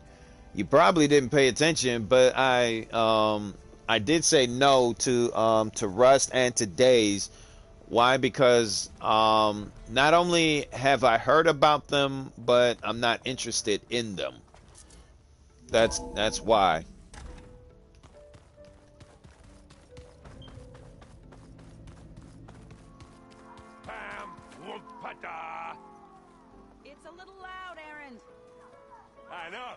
You probably didn't pay attention, but I did say no to Rust and to Days. Why? Because not only have I heard about them, but I'm not interested in them. That's why. It's a little loud, Aaron. I know.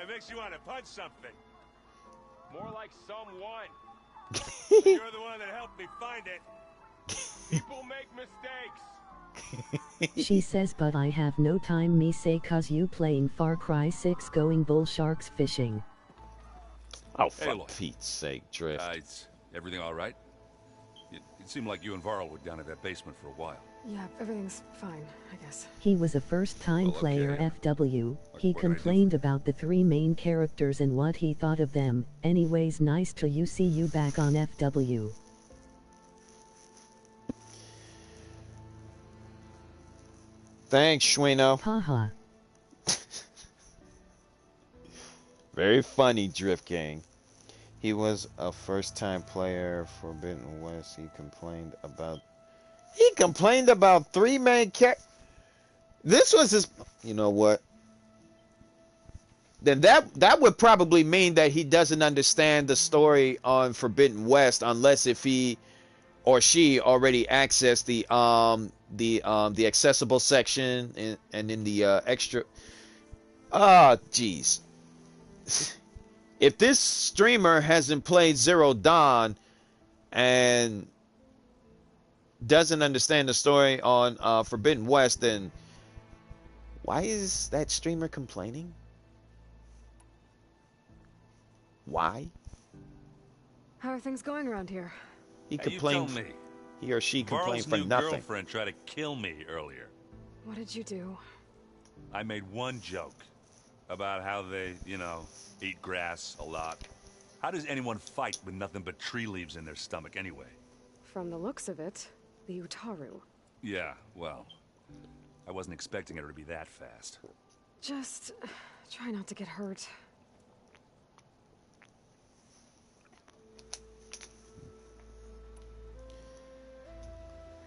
It makes you want to punch something. More like someone. You're the one that helped me find it. People make mistakes. She says, but I have no time, me say, cause you playing Far Cry 6 going bull sharks fishing. Oh, for Pete's sake, Drift. Is everything all right? It seemed like you and Varl were down at that basement for a while. Yeah, everything's fine, I guess. He was a first-time player FW. He complained about the three main characters and what he thought of them. Anyways, nice to see you back on FW. Thanks, Schwino. Haha. Very funny, Drift King. He was a first-time player for Forbidden West. He complained about three main characters. This was his. You know what? Then that would probably mean that he doesn't understand the story on Forbidden West unless if he or she already accessed the accessible section and in the extra. Ah, jeez. If this streamer hasn't played Zero Dawn and doesn't understand the story on Forbidden West, then why is that streamer complaining? Why? How are things going around here? He complained. You tell me. He or she complained Varl's for new nothing. girlfriend tried to kill me earlier. What did you do? I made one joke about how they, you know, eat grass a lot. How does anyone fight with nothing but tree leaves in their stomach anyway? From the looks of it, the Utaru. Yeah, well, I wasn't expecting her to be that fast. Just try not to get hurt.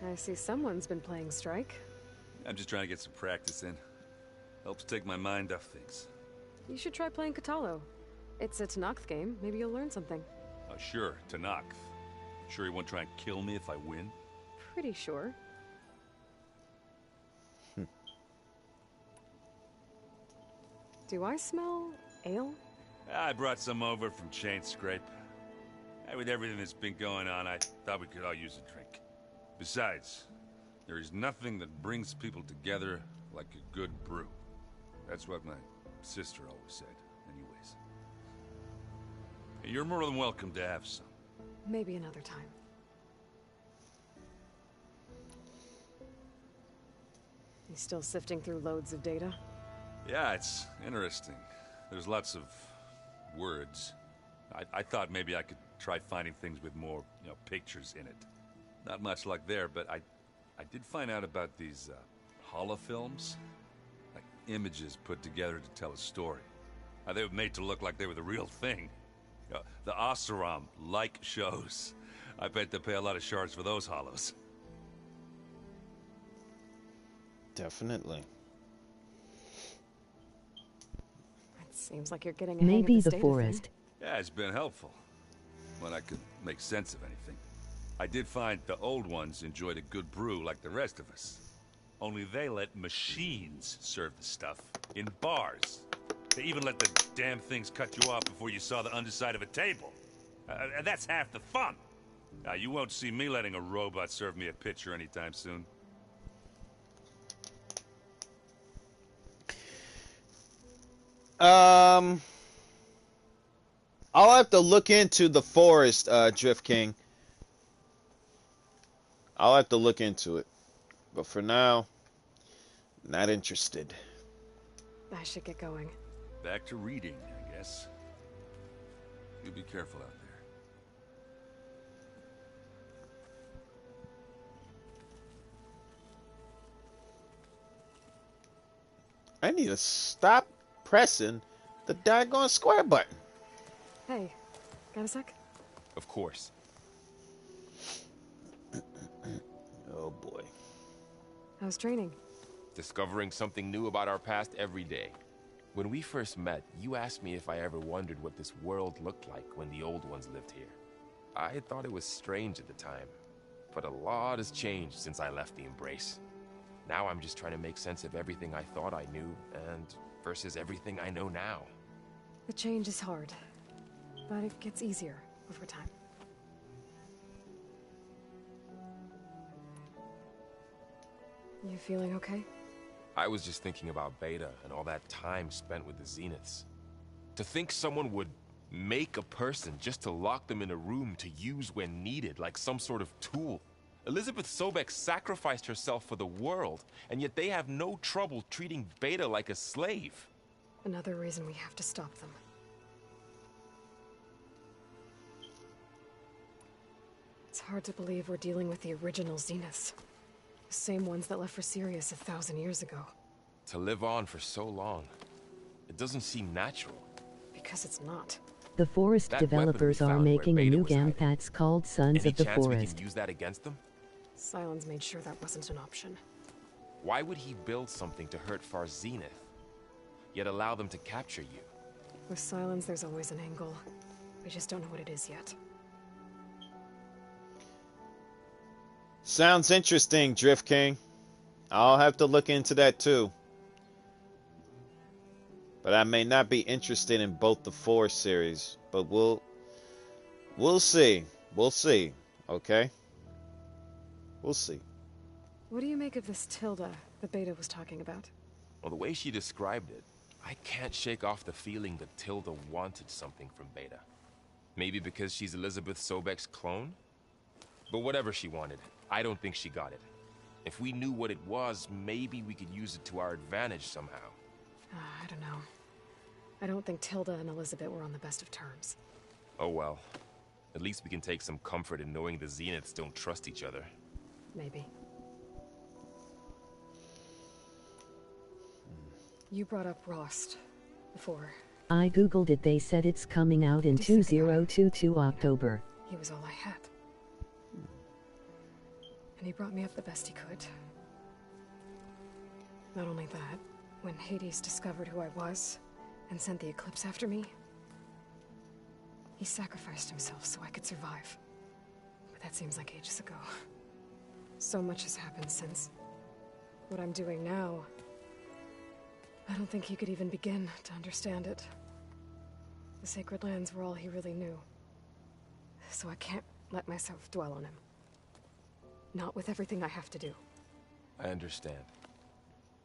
I see someone's been playing Strike. I'm just trying to get some practice in. Helps take my mind off things. You should try playing Katalo. It's a Tenakth game. Maybe you'll learn something. Sure, Tenakth. Sure he won't try and kill me if I win? Pretty sure. Do I smell ale? I brought some over from Chain Scrape. With everything that's been going on, I thought we could all use a drink. Besides, there is nothing that brings people together like a good brew. That's what my sister always said, anyways. You're more than welcome to have some. Maybe another time. You still sifting through loads of data? Yeah, it's interesting. There's lots of words. I thought maybe I could try finding things with more, you know, pictures in it. Not much luck there, but I did find out about these holofilms. Like images put together to tell a story. They were made to look like they were the real thing. The Oseram like shows. I bet they pay a lot of shards for those hollows. Definitely. It seems like you're getting a hang Maybe of the this data forest. thing. Yeah, it's been helpful. When I could make sense of anything. I did find the old ones enjoyed a good brew like the rest of us. Only they let machines serve the stuff in bars. They even let the damn things cut you off before you saw the underside of a table. And that's half the fun. You won't see me letting a robot serve me a pitcher anytime soon. I'll have to look into the forest, Drift King. I'll have to look into it. But for now, not interested. I should get going. Back to reading, I guess. You be careful out there. I need to stop pressing the daggone square button. Hey, got a sec? Of course. Oh boy. How's training? Discovering something new about our past every day. When we first met, you asked me if I ever wondered what this world looked like when the old ones lived here. I thought it was strange at the time, but a lot has changed since I left the Embrace. Now I'm just trying to make sense of everything I thought I knew and versus everything I know now. The change is hard, but it gets easier over time. You feeling okay? I was just thinking about Beta and all that time spent with the Zeniths. To think someone would make a person just to lock them in a room to use when needed, like some sort of tool. Elizabeth Sobek sacrificed herself for the world, and yet they have no trouble treating Beta like a slave. Another reason we have to stop them. It's hard to believe we're dealing with the original Zeniths. The same ones that left for Sirius 1,000 years ago. To live on for so long, it doesn't seem natural. because it's not. The Forest That weapon we developers are found where making a Beta new was hiding. GAMPATS called Sons Any of the chance we Forest. can use that against them? Sylens made sure that wasn't an option. Why would he build something to hurt Far Zenith, yet allow them to capture you? With Sylens, there's always an angle. We just don't know what it is yet. Sounds interesting, Drift King. I'll have to look into that too. But I may not be interested in both the Forest series. But we'll see. We'll see. Okay? We'll see. What do you make of this Tilda that Beta was talking about? Well, the way she described it, I can't shake off the feeling that Tilda wanted something from Beta. Maybe because she's Elizabeth Sobek's clone? But whatever she wanted, I don't think she got it. If we knew what it was, maybe we could use it to our advantage somehow. I don't know. I don't think Tilda and Elizabeth were on the best of terms. Oh well. At least we can take some comfort in knowing the Zeniths don't trust each other. Maybe. You brought up Rost before. I googled it. They said it's coming out in 2022 October. He was all I had. And he brought me up the best he could. Not only that, when Hades discovered who I was and sent the Eclipse after me, he sacrificed himself so I could survive. But that seems like ages ago. So much has happened since. What I'm doing now, I don't think he could even begin to understand it. The Sacred Lands were all he really knew. So I can't let myself dwell on him. Not with everything I have to do. I understand.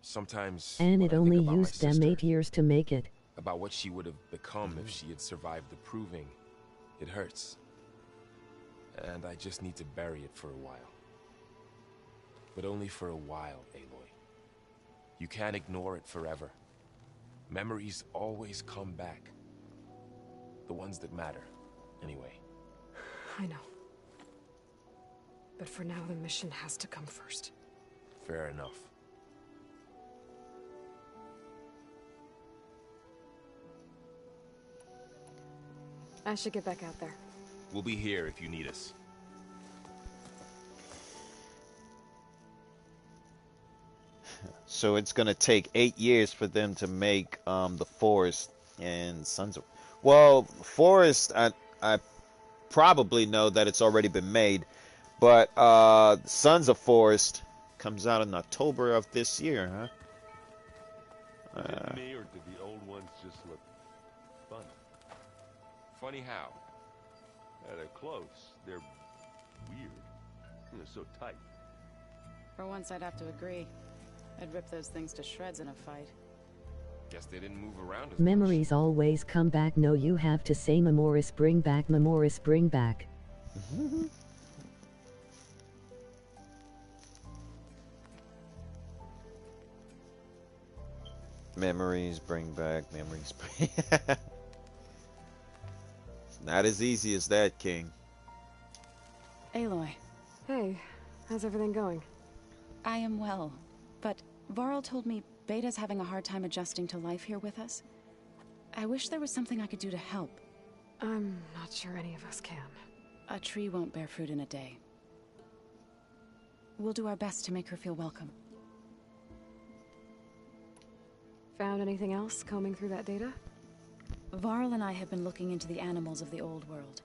Sometimes... And when it I only think about my used them sister, 8 years to make it. about what she would have become if she had survived the proving, it hurts. And I just need to bury it for a while. But only for a while, Aloy. You can't ignore it forever. Memories always come back. The ones that matter, anyway. I know. But for now, the mission has to come first. Fair enough. I should get back out there. We'll be here if you need us. So it's gonna take 8 years for them to make the Forest and Sons of... Well, Forest, I probably know that it's already been made, but Sons of Forest comes out in October of this year, huh? Did me or did the old ones just look fun? Funny how? They're close. They're weird. They're so tight. For once, I'd have to agree. I'd rip those things to shreds in a fight. Guess they didn't move around as Memories always come back. No, you have to say Memoris bring back, Memoris bring back. Memories bring back, memories bring... It's not as easy as that, King. Aloy. Hey, how's everything going? I am well, but Varl told me Beta's having a hard time adjusting to life here with us. I wish there was something I could do to help. I'm not sure any of us can. A tree won't bear fruit in a day. We'll do our best to make her feel welcome. Found anything else combing through that data? Varl and I have been looking into the animals of the old world.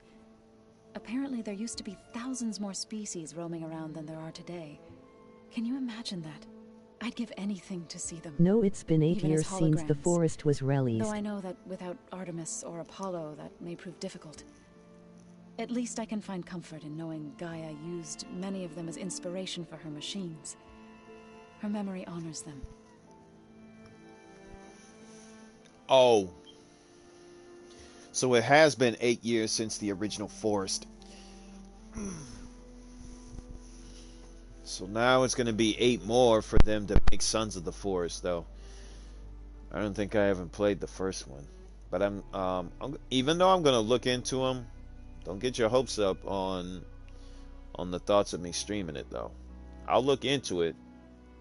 Apparently there used to be thousands more species roaming around than there are today. Can you imagine that? I'd give anything to see them. No, it's been 8 Even as years since the holograms. Forest was released. Though I know that without Artemis or Apollo, that may prove difficult. At least I can find comfort in knowing Gaia used many of them as inspiration for her machines. Her memory honors them. Oh. So it has been 8 years since the original Forest. So now it's going to be 8 more for them to make Sons of the Forest, though. I don't think I haven't played the first one. But I'm even though I'm going to look into them, don't get your hopes up on the thoughts of me streaming it, though. I'll look into it,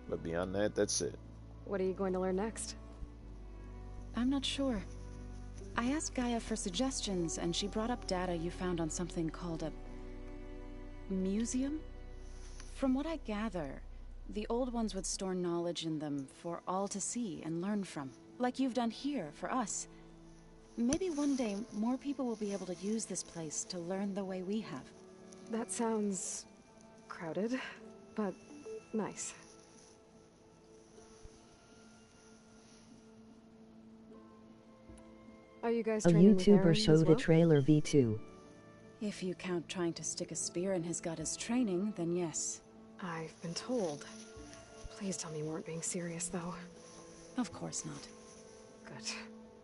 but beyond that, that's it. What are you going to learn next? I'm not sure. I asked Gaia for suggestions, and she brought up data you found on something called a museum? From what I gather, the old ones would store knowledge in them for all to see and learn from, like you've done here for us. Maybe one day more people will be able to use this place to learn the way we have. That sounds crowded, but nice. Are you guys A training with Aaron YouTuber as showed well? a trailer V2. If you count trying to stick a spear in his gut as training, then yes. I've been told. Please tell me you weren't being serious, though. Of course not. Good.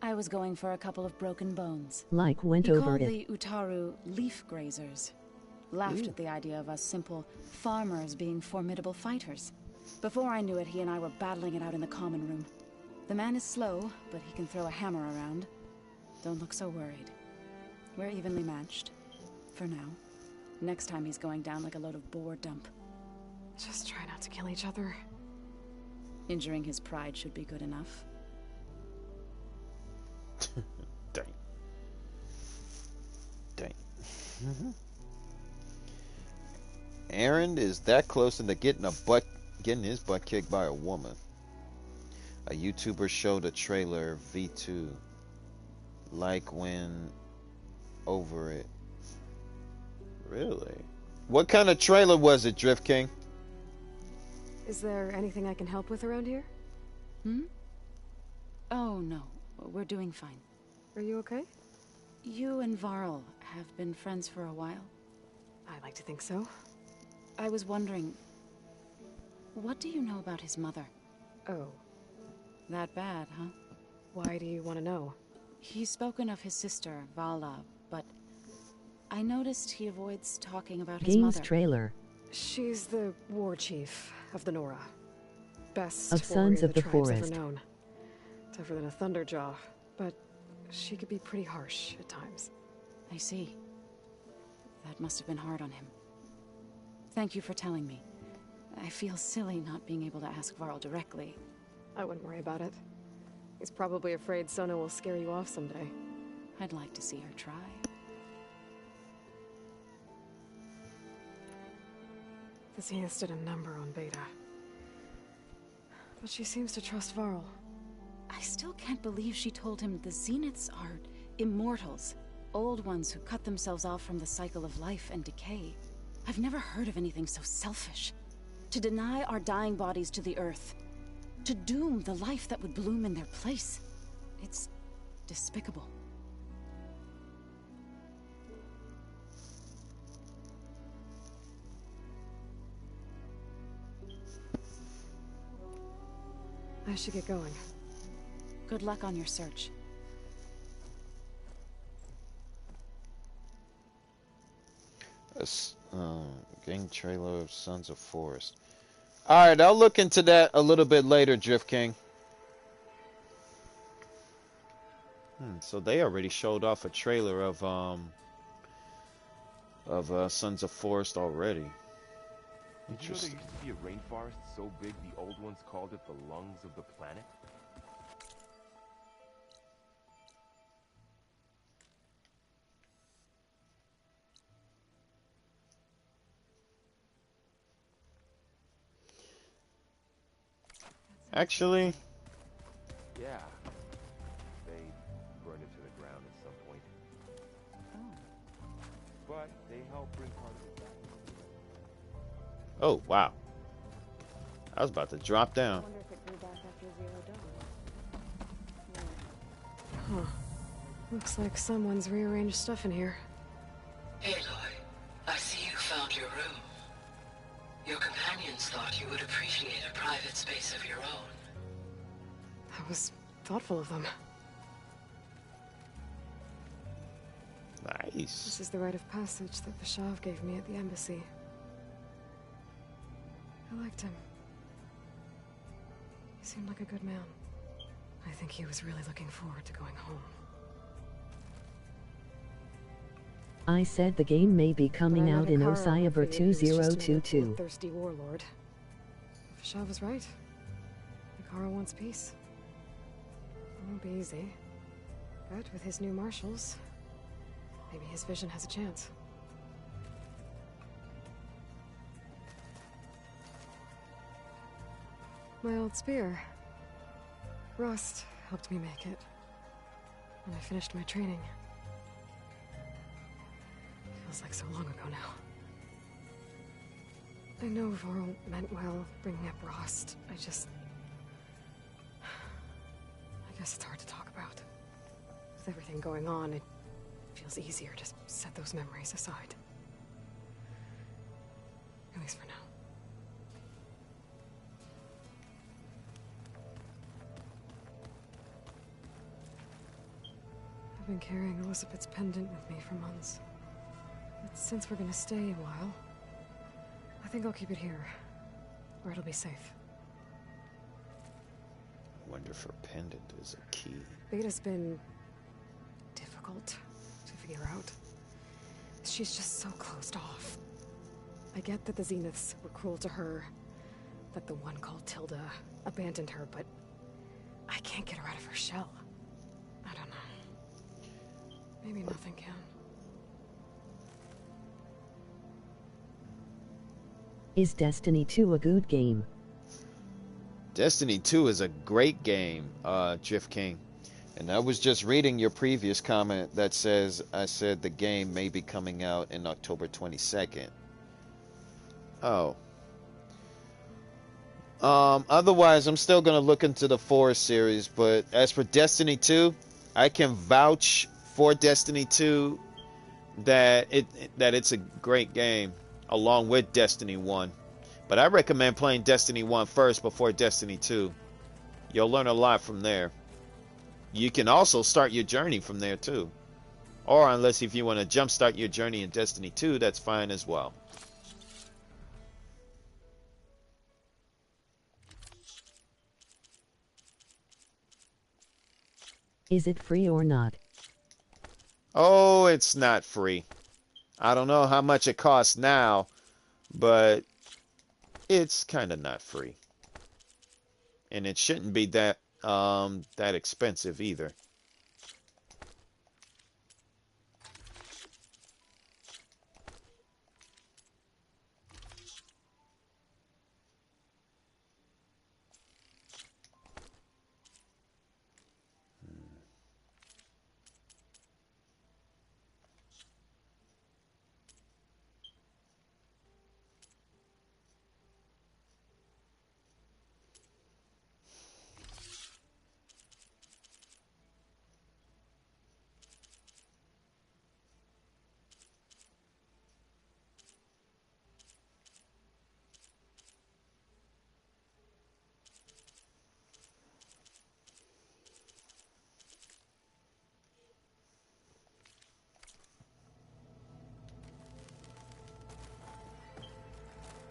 I was going for a couple of broken bones. Like went He over called it. the Utaru leaf grazers. Laughed at the idea of us simple farmers being formidable fighters. Before I knew it, he and I were battling it out in the common room. The man is slow, but he can throw a hammer around. Don't look so worried. We're evenly matched. For now. Next time he's going down like a load of boar dump. Just try not to kill each other. Injuring his pride should be good enough. Dang. Dang. Aaron is that close into getting his butt kicked by a woman. A YouTuber showed a trailer V2. Like when over it. Really? What kind of trailer was it, Drift King? Is there anything I can help with around here? Oh, no. We're doing fine. Are you okay? You and Varl have been friends for a while? I like to think so. I was wondering, what do you know about his mother? Oh. That bad, huh? Why do you want to know? He's spoken of his sister, Vala, but I noticed he avoids talking about his Games mother. trailer. She's the war chief of the Nora. Best Of Sons of the tribes Forest. ever known. Tougher than a Thunderjaw, but she could be pretty harsh at times. I see. That must have been hard on him. Thank you for telling me. I feel silly not being able to ask Varl directly. I wouldn't worry about it. He's probably afraid Sona will scare you off someday. I'd like to see her try. The Zenith did a number on Beta. But she seems to trust Varl. I still can't believe she told him the Zeniths are immortals. Old ones who cut themselves off from the cycle of life and decay. I've never heard of anything so selfish. To deny our dying bodies to the earth. To doom the life that would bloom in their place. It's despicable. I should get going. Good luck on your search. Game trailer of Sons of Forest. Alright, I'll look into that a little bit later, Drift King. So they already showed off a trailer of Sons of Forest already. Did you know there used to be a rainforest so big the old ones called it the lungs of the planet? Actually, Yeah. They burned it to the ground at some point. Oh. But they helped bring part of it back. oh wow. I was about to drop down. wonder if it grew back after Zero Dawn. Huh. Looks like someone's rearranged stuff in here. Aloy, I see you found your room. Your companions thought you would appreciate a private space of your own. That was thoughtful of them. Nice. This is the rite of passage that Vashav gave me at the embassy. I liked him. He seemed like a good man. I think he was really looking forward to going home. I said the game may be coming out in Osaiver 2022. Thirsty warlord. Vashav was right. Ikara wants peace. It won't be easy. But with his new marshals, maybe his vision has a chance. My old spear. Rust helped me make it when I finished my training. Feels like so long ago now. I know Varl meant well, bringing up Rost. I guess it's hard to talk about. With everything going on, it feels easier to set those memories aside. At least for now. I've been carrying Elizabeth's pendant with me for months. But since we're gonna stay a while, I think I'll keep it here, where it'll be safe. Wonder if her pendant is a key. Beta's been difficult to figure out. She's just so closed off. I get that the Zeniths were cruel to her, that the one called Tilda abandoned her, but I can't get her out of her shell. I don't know. Maybe nothing can. Is Destiny 2 a good game? Destiny 2 is a great game, Drift King. And I was just reading your previous comment that says, I said the game may be coming out in October 22nd. Oh. Otherwise, I'm still going to look into the Forest series, but as for Destiny 2, I can vouch for Destiny 2 that it's a great game, along with Destiny 1. But I recommend playing Destiny 1 first before Destiny 2. You'll learn a lot from there. You can also start your journey from there too. Or unless if you want to jumpstart your journey in Destiny 2, that's fine as well. Is it free or not? Oh, it's not free. I don't know how much it costs now, but it's kind of not free. And it shouldn't be that expensive either.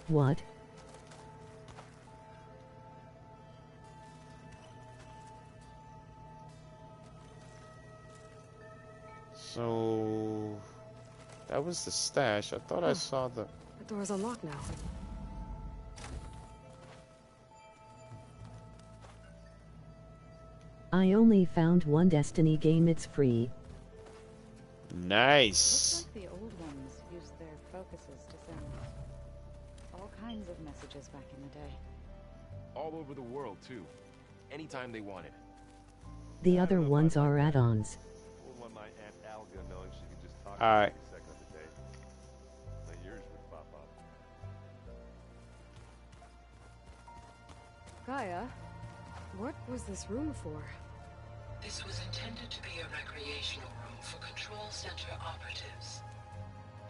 What? So that was the stash. I thought I saw the door's unlocked now. I only found one Destiny game, it's free. Nice. Looks like the old ones used their focuses to send all kinds of messages back in the day. All over the world, too. Anytime they wanted. The other ones are add-ons. Alright. Gaia, what was this room for? This was intended to be a recreational room for Control Center operatives.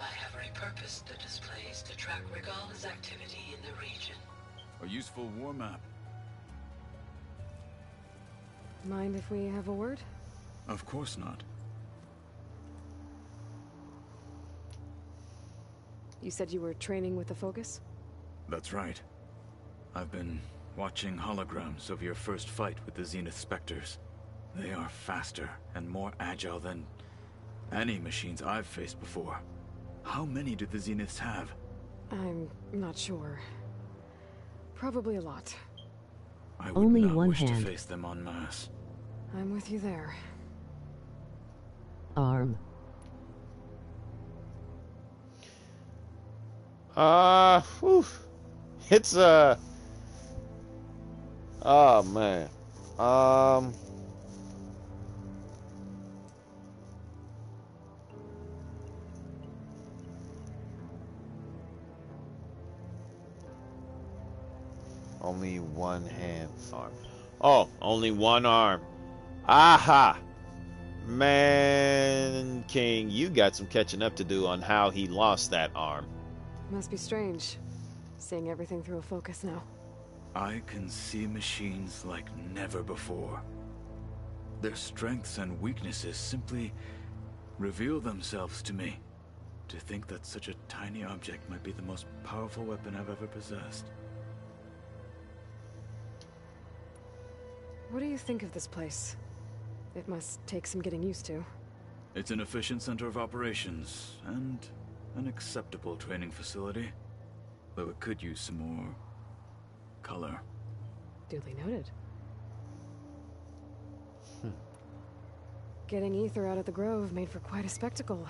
I have repurposed the displays to track Regala's activity in the region. A useful war map. Mind if we have a word? Of course not. You said you were training with the Focus? That's right. I've been watching holograms of your first fight with the Zenith Spectres. They are faster and more agile than any machines I've faced before. How many do the Zeniths have? I'm not sure. Probably a lot. I would Only not one wish hand. to face them en masse. I'm with you there. Arm. Whew. It's oh man. Only one hand arm. Oh, only one arm. Aha! Man, King, you got some catching up to do on how he lost that arm. Must be strange, seeing everything through a focus now. I can see machines like never before. Their strengths and weaknesses simply reveal themselves to me. To think that such a tiny object might be the most powerful weapon I've ever possessed. What do you think of this place? It must take some getting used to. It's an efficient center of operations, and an acceptable training facility. Though it could use some more color. Duly noted. Getting Ether out of the Grove made for quite a spectacle.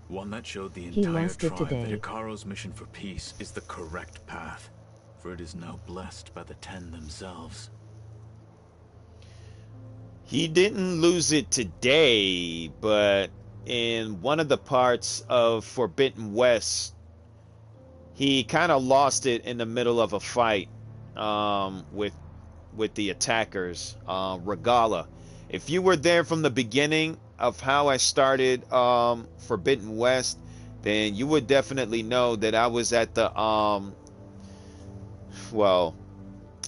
One that showed the He entire lost it tribe today. that Hekarro's mission for peace is the correct path, for it is now blessed by the Ten themselves. He didn't lose it today, but in one of the parts of Forbidden West, he kind of lost it in the middle of a fight with the attackers, Regala. If you were there from the beginning of how I started Forbidden West, then you would definitely know that I was at the well,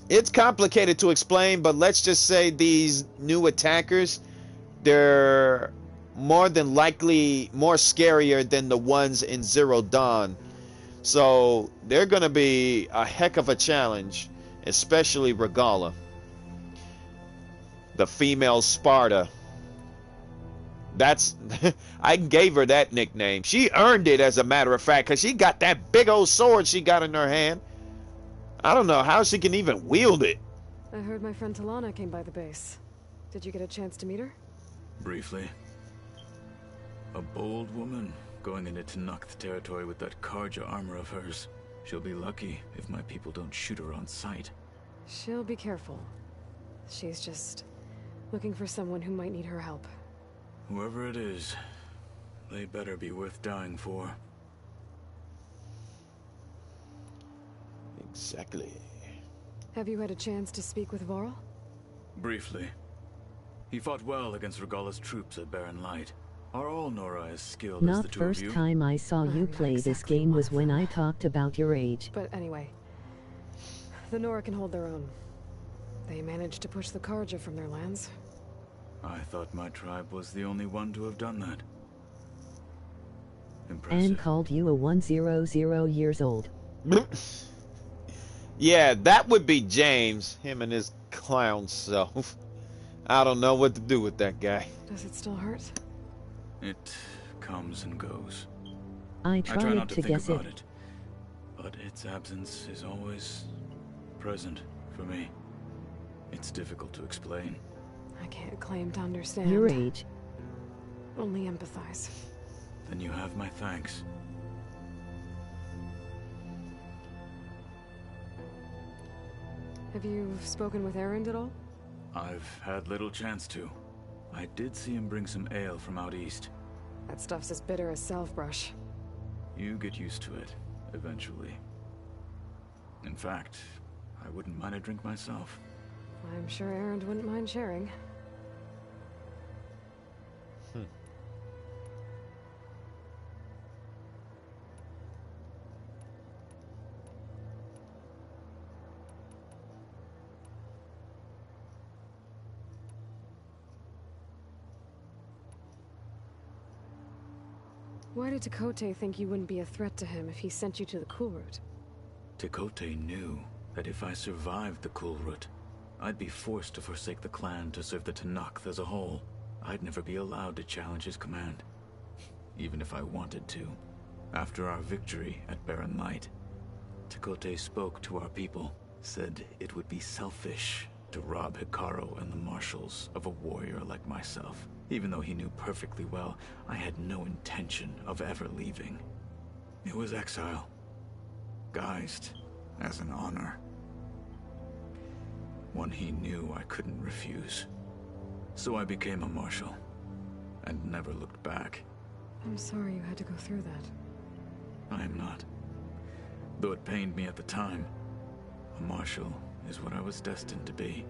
it's complicated to explain, but let's just say these new attackers, they're more than likely more scarier than the ones in Zero Dawn. So they're going to be a heck of a challenge, especially Regala, the female Sparta. That's I gave her that nickname. She earned it, as a matter of fact, because she got that big old sword she got in her hand. I don't know how she can even wield it. I heard my friend Talana came by the base. Did you get a chance to meet her? Briefly. A bold woman going into Tenakth territory with that Karja armor of hers. She'll be lucky if my people don't shoot her on sight. She'll be careful. She's just looking for someone who might need her help. Whoever it is, they better be worth dying for. Exactly. Have you had a chance to speak with Varl? Briefly. He fought well against Regala's troops at Barren Light. Are all Nora as skilled as the Not two first of you? time I saw you play this game was when I talked about your age. But anyway, the Nora can hold their own. They managed to push the Karja from their lands. I thought my tribe was the only one to have done that. Impressive. And called you a 100 years old. Yeah, that would be James, him and his clown self. I don't know what to do with that guy. Does it still hurt? It comes and goes. I try tried not to to think guess about it. it, but its absence is always present for me. It's difficult to explain. I can't claim to understand. Your age. Only empathize. Then you have my thanks. Have you spoken with Erend at all? I've had little chance to. I did see him bring some ale from out east. That stuff's as bitter as salve-brush. You get used to it, eventually. In fact, I wouldn't mind a drink myself. I'm sure Erend wouldn't mind sharing. Why did Tekote think you wouldn't be a threat to him if he sent you to the Kulrut? Tekote knew that if I survived the Kulrut, I'd be forced to forsake the clan to serve the Tenakth as a whole. I'd never be allowed to challenge his command, even if I wanted to. After our victory at Barren Light, Tekote spoke to our people, said it would be selfish to rob Hekarro and the Marshals of a warrior like myself. even though he knew perfectly well I had no intention of ever leaving. It was exile, guised as an honor. One he knew I couldn't refuse. So I became a marshal, and never looked back. I'm sorry you had to go through that. I am not. Though it pained me at the time, a marshal is what I was destined to be.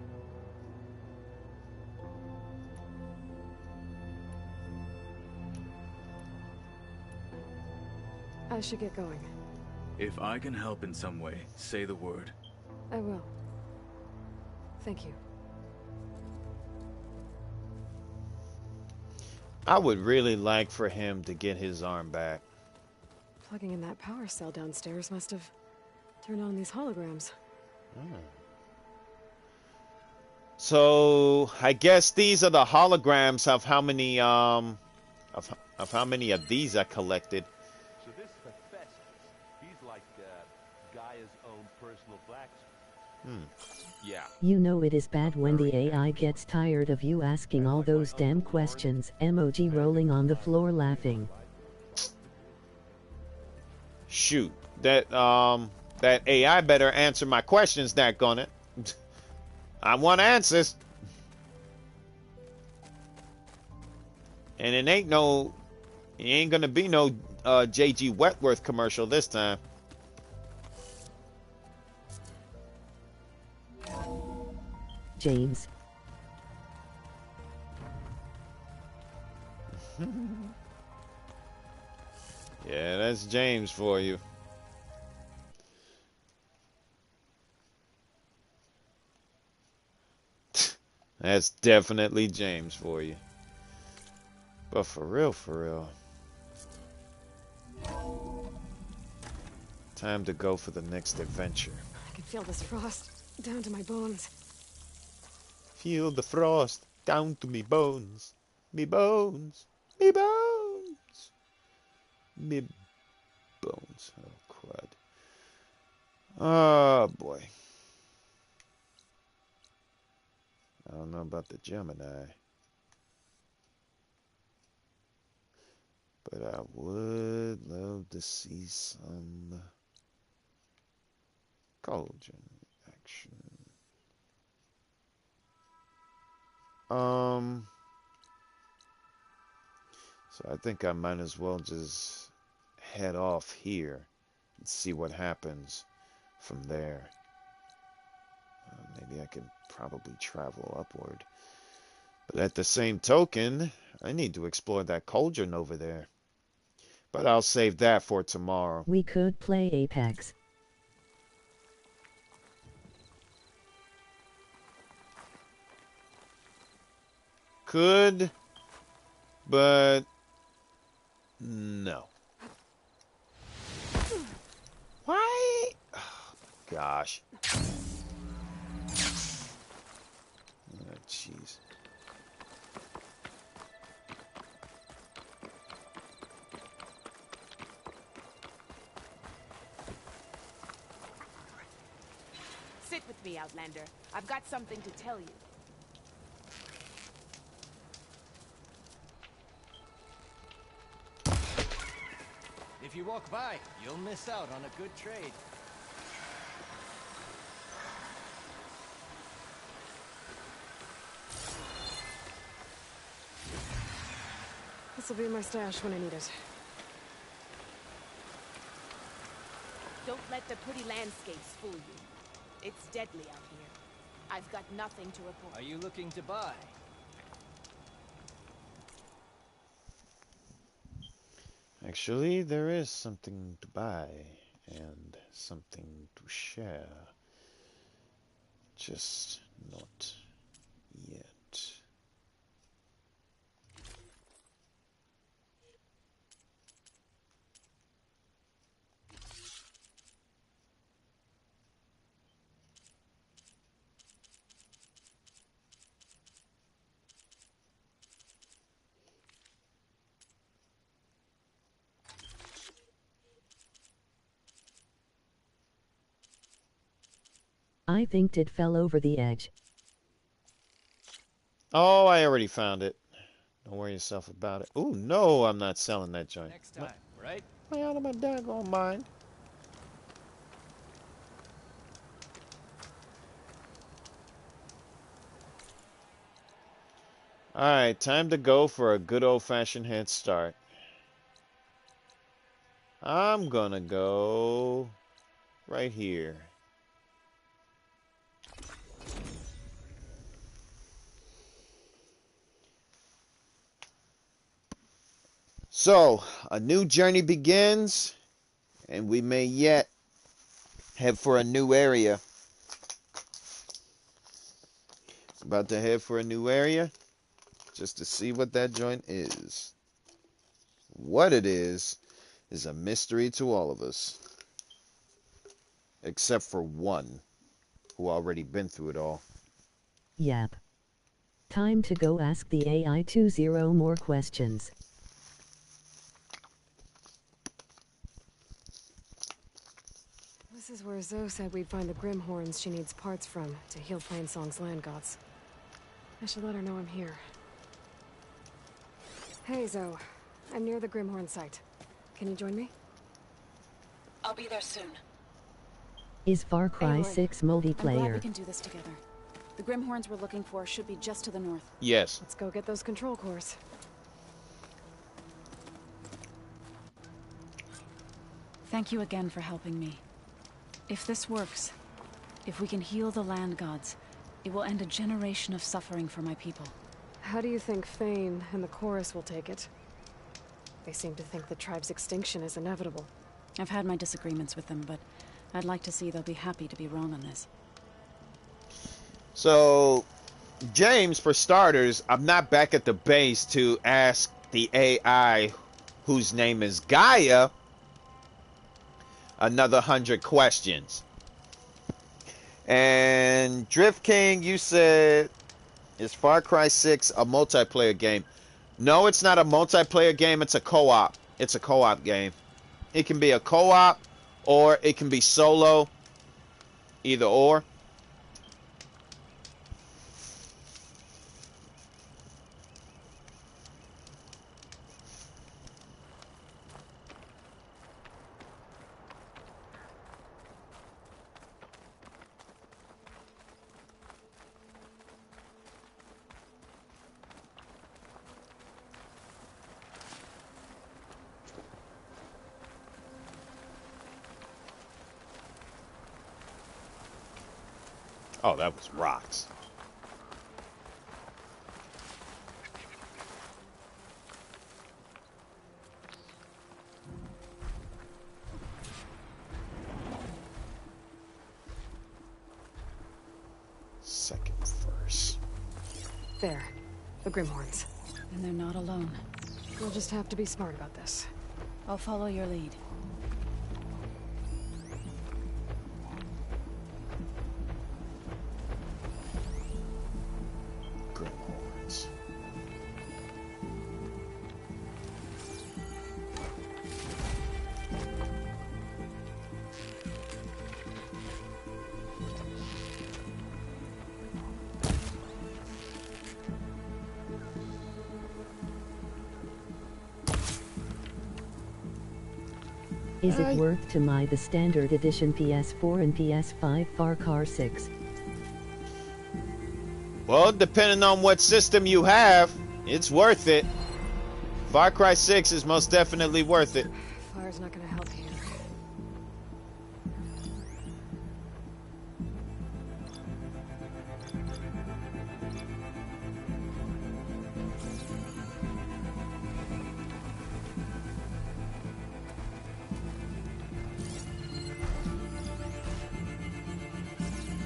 I should get going. If I can help in some way, say the word. I will. Thank you. I would really like for him to get his arm back. Plugging in that power cell downstairs must have turned on these holograms. So I guess these are the holograms of how many of how many of these I collected. So this Hephaestus, he's like Gaia's own personal blacksmith. Yeah. You know it is bad when the AI gets tired of you asking all those damn questions. Emoji rolling on the floor laughing. Shoot, that AI better answer my questions, daggone it. I want answers. And it ain't gonna be no JG Wentworth commercial this time. James. Yeah, that's James for you. That's definitely James for you. But for real. Time to go for the next adventure. I can feel this frost down to my bones. Feel the frost down to me bones. Me bones. Me bones. Me bones. Oh, crud. Oh, boy. I don't know about the Gemini. But I would love to see some Cauldron action. So I think I might as well just head off here and see what happens from there. Maybe I can probably travel upward. But at the same token, I need to explore that cauldron over there. But I'll save that for tomorrow. We could play Apex. Could, but no. Why? Oh, gosh. Oh, jeez. Sit with me, Outlander. I've got something to tell you. If you walk by, you'll miss out on a good trade. This'll be my stash when I need it. Don't let the pretty landscapes fool you. It's deadly out here. I've got nothing to report. Are you looking to buy? Actually, there is something to buy and something to share. Just not yet. I think it fell over the edge. Oh, I already found it. Don't worry yourself about it. Ooh, no, I'm not selling that joint. Next time, right? Am I out of my daggone mind? Alright, time to go for a good old-fashioned head start. I'm gonna go right here. So, a new journey begins, and we may yet head for a new area. About to head for a new area, just to see what that joint is. What it is a mystery to all of us. Except for one, who already been through it all. Yep. Time to go ask the AI 20 more questions. This is where Zoe said we'd find the Grimhorns she needs parts from to heal Plainsong's land gods. I should let her know I'm here. Hey, Zoe. I'm near the Grimhorn site. Can you join me? I'll be there soon. Is Far Cry 6 I'm glad we multiplayer? can do this together. The Grimhorns we're looking for should be just to the north. Yes. Let's go get those control cores. Thank you again for helping me. If this works, if we can heal the land gods, it will end a generation of suffering for my people. How do you think Fane and the Chorus will take it? They seem to think the tribe's extinction is inevitable. I've had my disagreements with them, but I'd like to see they'll be happy to be wrong on this. So, James, for starters, I'm not back at the base to ask the AI, whose name is Gaia, another 100 questions. And Drift King, you said, is Far Cry 6 a multiplayer game? No, it's not a multiplayer game. It's a co-op. It's a co-op game. It can be a co-op or it can be solo. Either or. Oh, that was rocks. Second verse. There. The Grimhorns. And they're not alone. We'll just have to be smart about this. I'll follow your lead. Grimhorns. Is it worth to buy the standard edition PS4 and PS5 Far Cry 6? Well, depending on what system you have, it's worth it. Far Cry 6 is most definitely worth it. Fire's not gonna help here.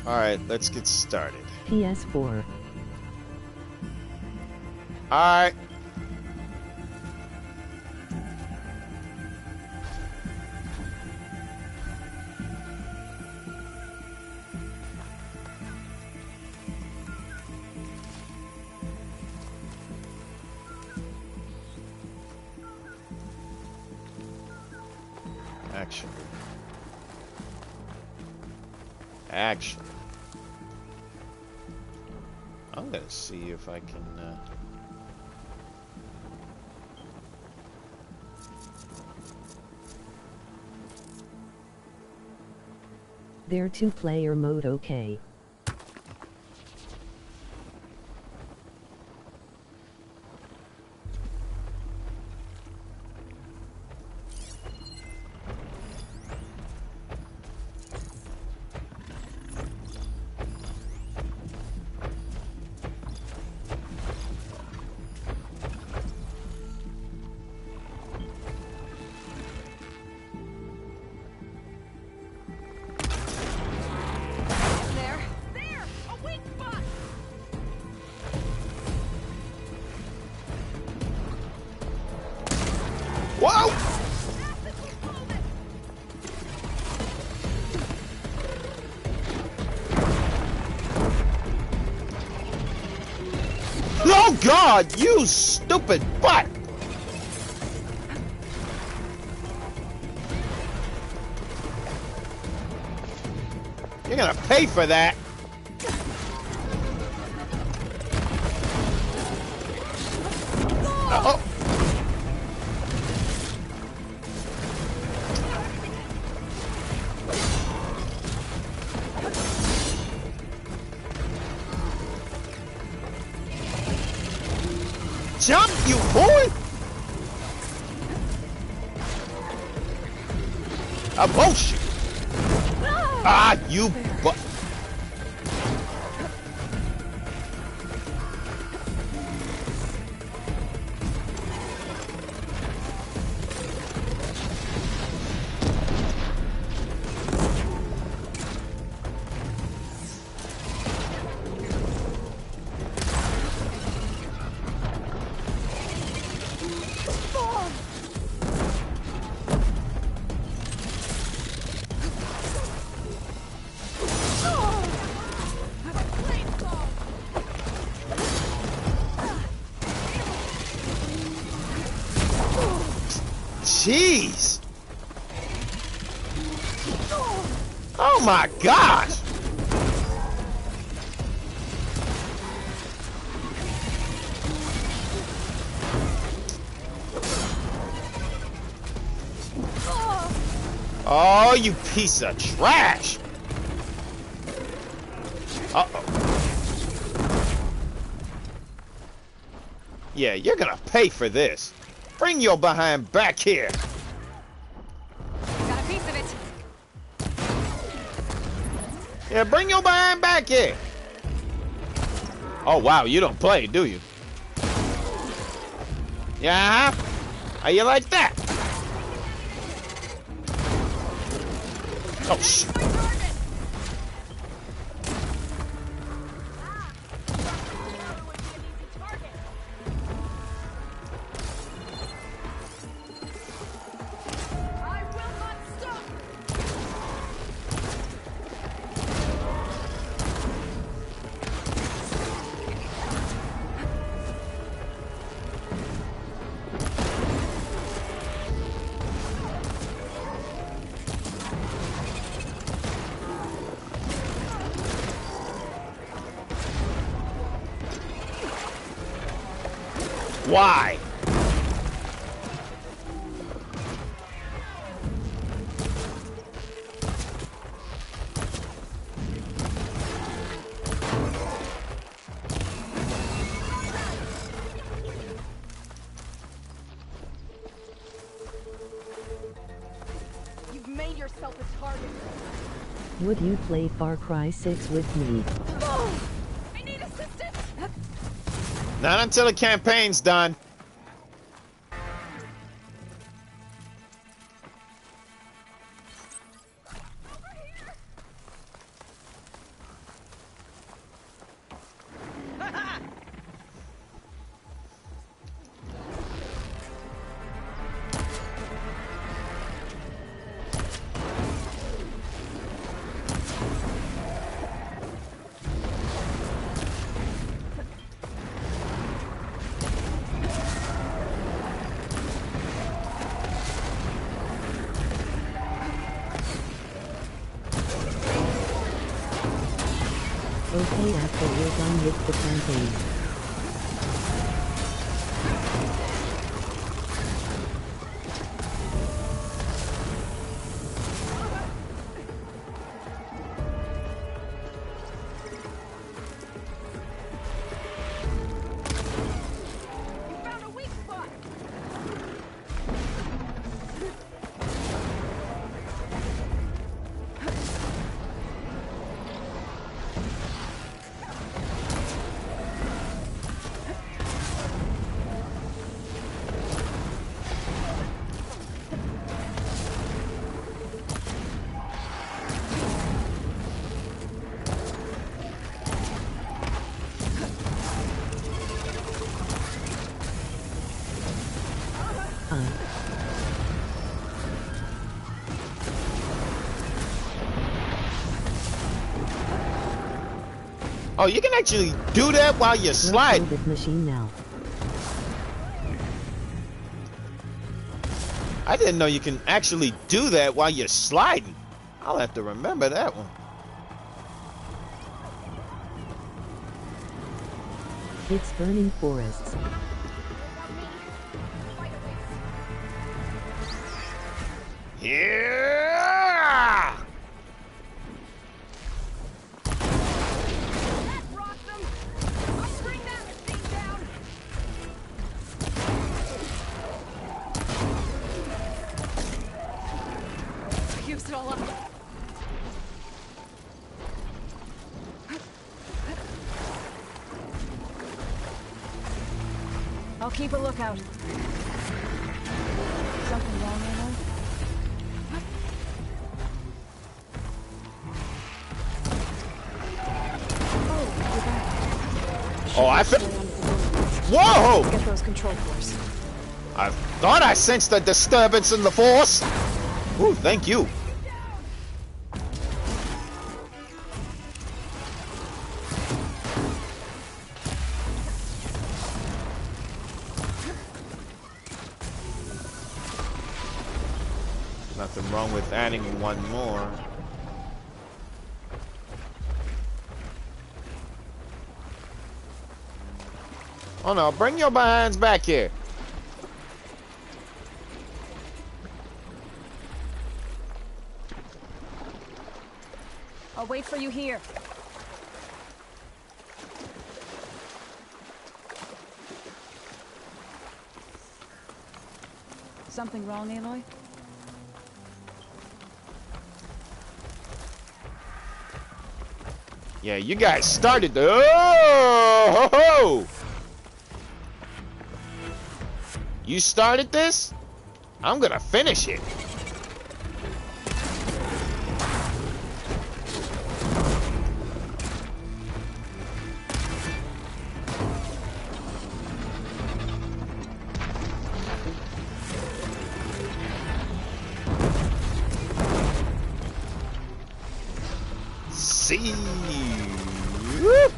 Alright, let's get started. PS4. Alright. Action. Action. I'm gonna see if I can Their two-player mode okay. Whoa! Oh God, you stupid butt! You're gonna pay for that. Uh-oh. Jump, you boy! A bullshit! Ah, you bu- Jeez! Oh my gosh! Oh, you piece of trash! Uh-oh. Yeah, you're gonna pay for this. Bring your behind back here. Got a piece of it. Yeah, bring your behind back here. Oh, wow, you don't play, do you? Yeah? How you like that? Oh, shit. Why? You've made yourself a target. Would you play Far Cry 6 with me? Oh, I need assistance. Not until the campaign's done. Okay, after we're done with the campaign. Oh, you can actually do that while you're sliding. This machine now. I didn't know you can actually do that while you're sliding. I'll have to remember that one. It's burning forests. Yeah! Used it all up. I'll keep a lookout. Something wrong, Aloy? Oh, I feel. Whoa! Get those control cores. I thought I sensed a disturbance in the force. Ooh, thank you. Nothing wrong with adding one more. Oh no, bring your behinds back here. I'll wait for you here. Something wrong, Aloy? Yeah, you guys started the. Oh, ho, ho. You started this? I'm gonna finish it. See. Woo.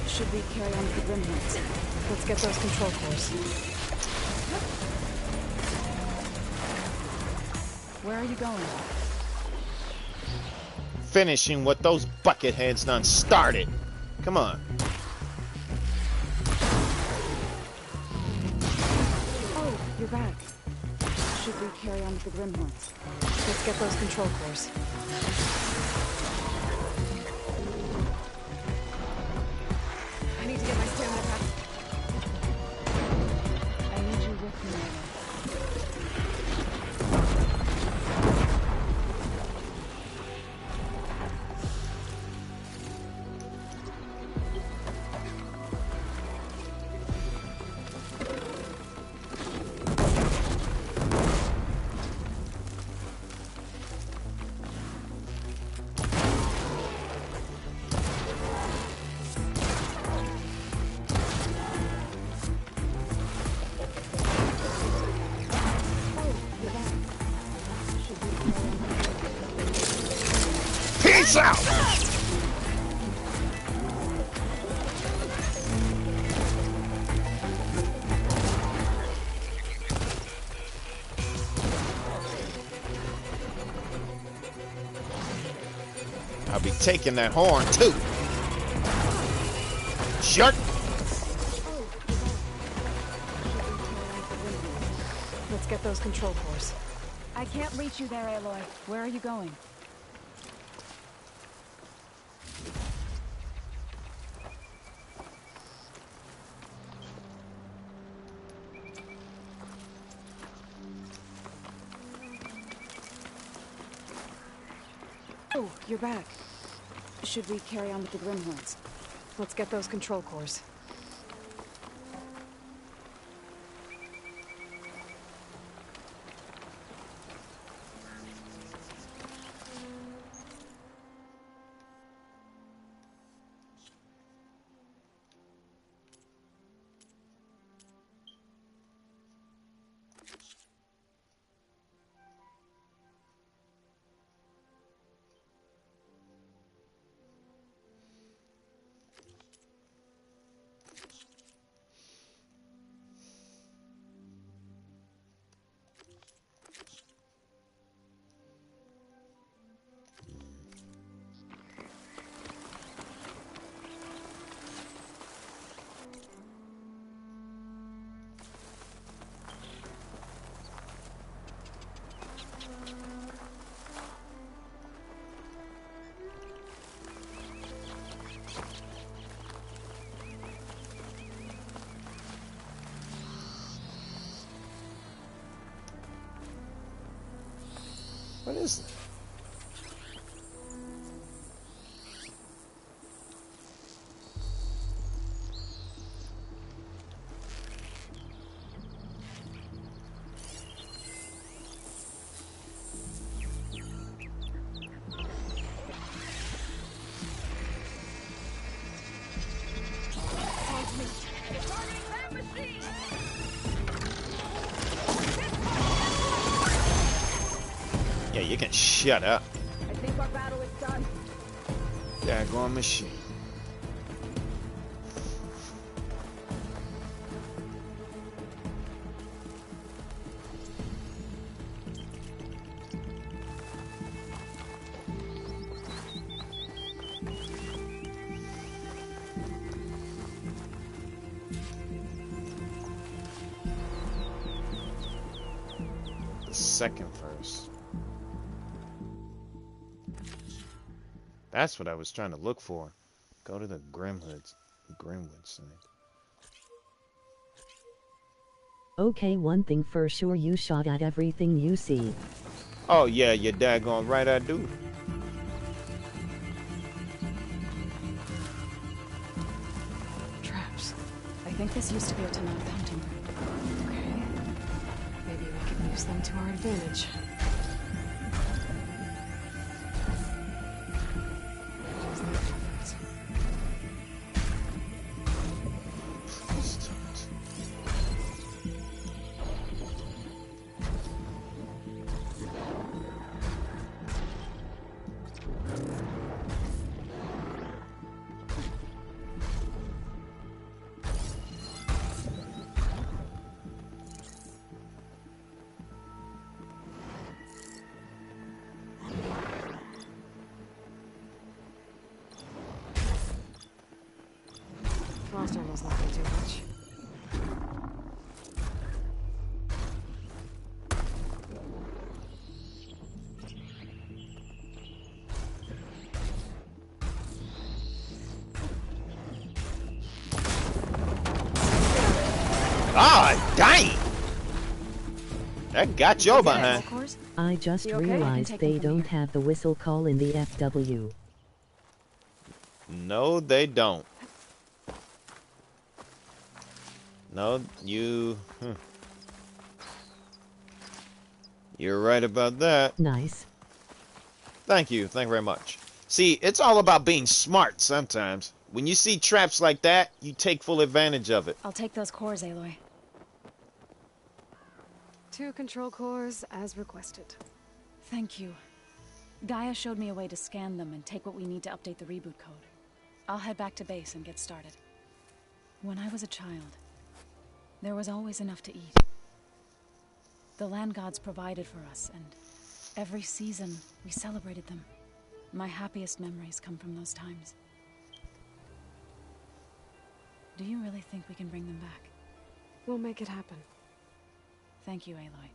Should we carry on with the remnants? Let's get those control cores. Where are you going? Finishing what those bucketheads done started. Come on. Oh, you're back. Should we carry on with the Grimhorns? Let's get those control cores. I need to get my stamina back. I need you with me. Peace out! I'll be taking that horn too. Jerk! Let's get those control cores. I can't reach you there, Aloy. Where are you going? Oh, you're back. Should we carry on with the Grimhorns? Let's get those control cores. What is that? Yeah, you can shut up. I think our battle is done. Daggone machine. The second verse. That's what I was trying to look for. Go to the Grimwood side. Okay, one thing for sure, you shot at everything you see. Oh yeah, you're daggone right I do. Traps. I think this used to be a Tanakh hunting ground. Okay. Maybe we can use them to our advantage. Frost almost left me too much. Ah, dang! That got your behind. I just You okay? realized they don't have the whistle call in the FW. No, they don't. No, you... You're right about that. Nice. Thank you. Thank you very much. See, it's all about being smart sometimes. When you see traps like that, you take full advantage of it. I'll take those cores, Aloy. 2 control cores as requested. Thank you. Gaia showed me a way to scan them and take what we need to update the reboot code. I'll head back to base and get started. When I was a child, there was always enough to eat. The land gods provided for us, and every season we celebrated them. My happiest memories come from those times. Do you really think we can bring them back? We'll make it happen. Thank you, Aloy.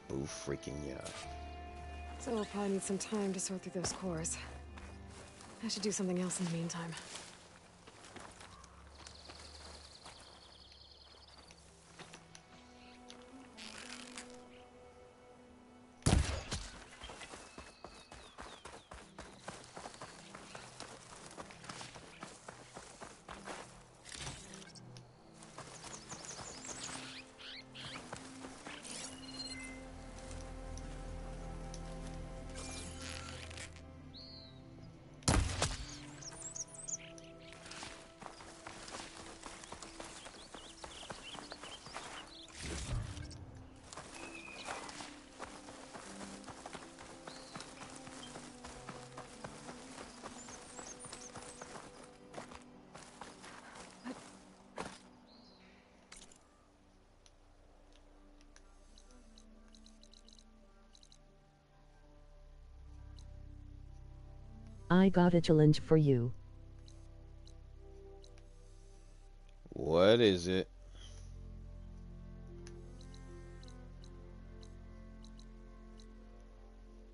Boo freaking yeah. So we'll probably need some time to sort through those cores. I should do something else in the meantime. I got a challenge for you. What is it?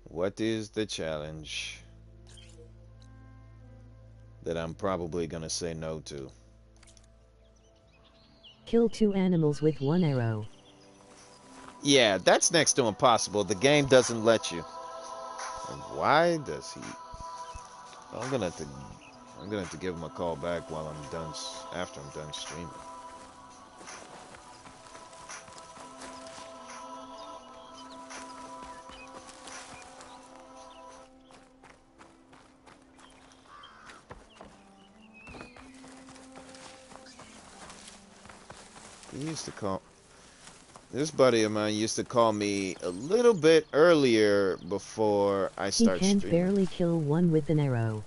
What is the challenge that I'm probably gonna say no to? Kill 2 animals with 1 arrow. Yeah, that's next to impossible. The game doesn't let you. And why does he? I'm gonna have to give him a call back while I'm done. After I'm done streaming. He used to call. This buddy of mine used to call me a little bit earlier before I He start can streaming. barely kill 1 with an arrow.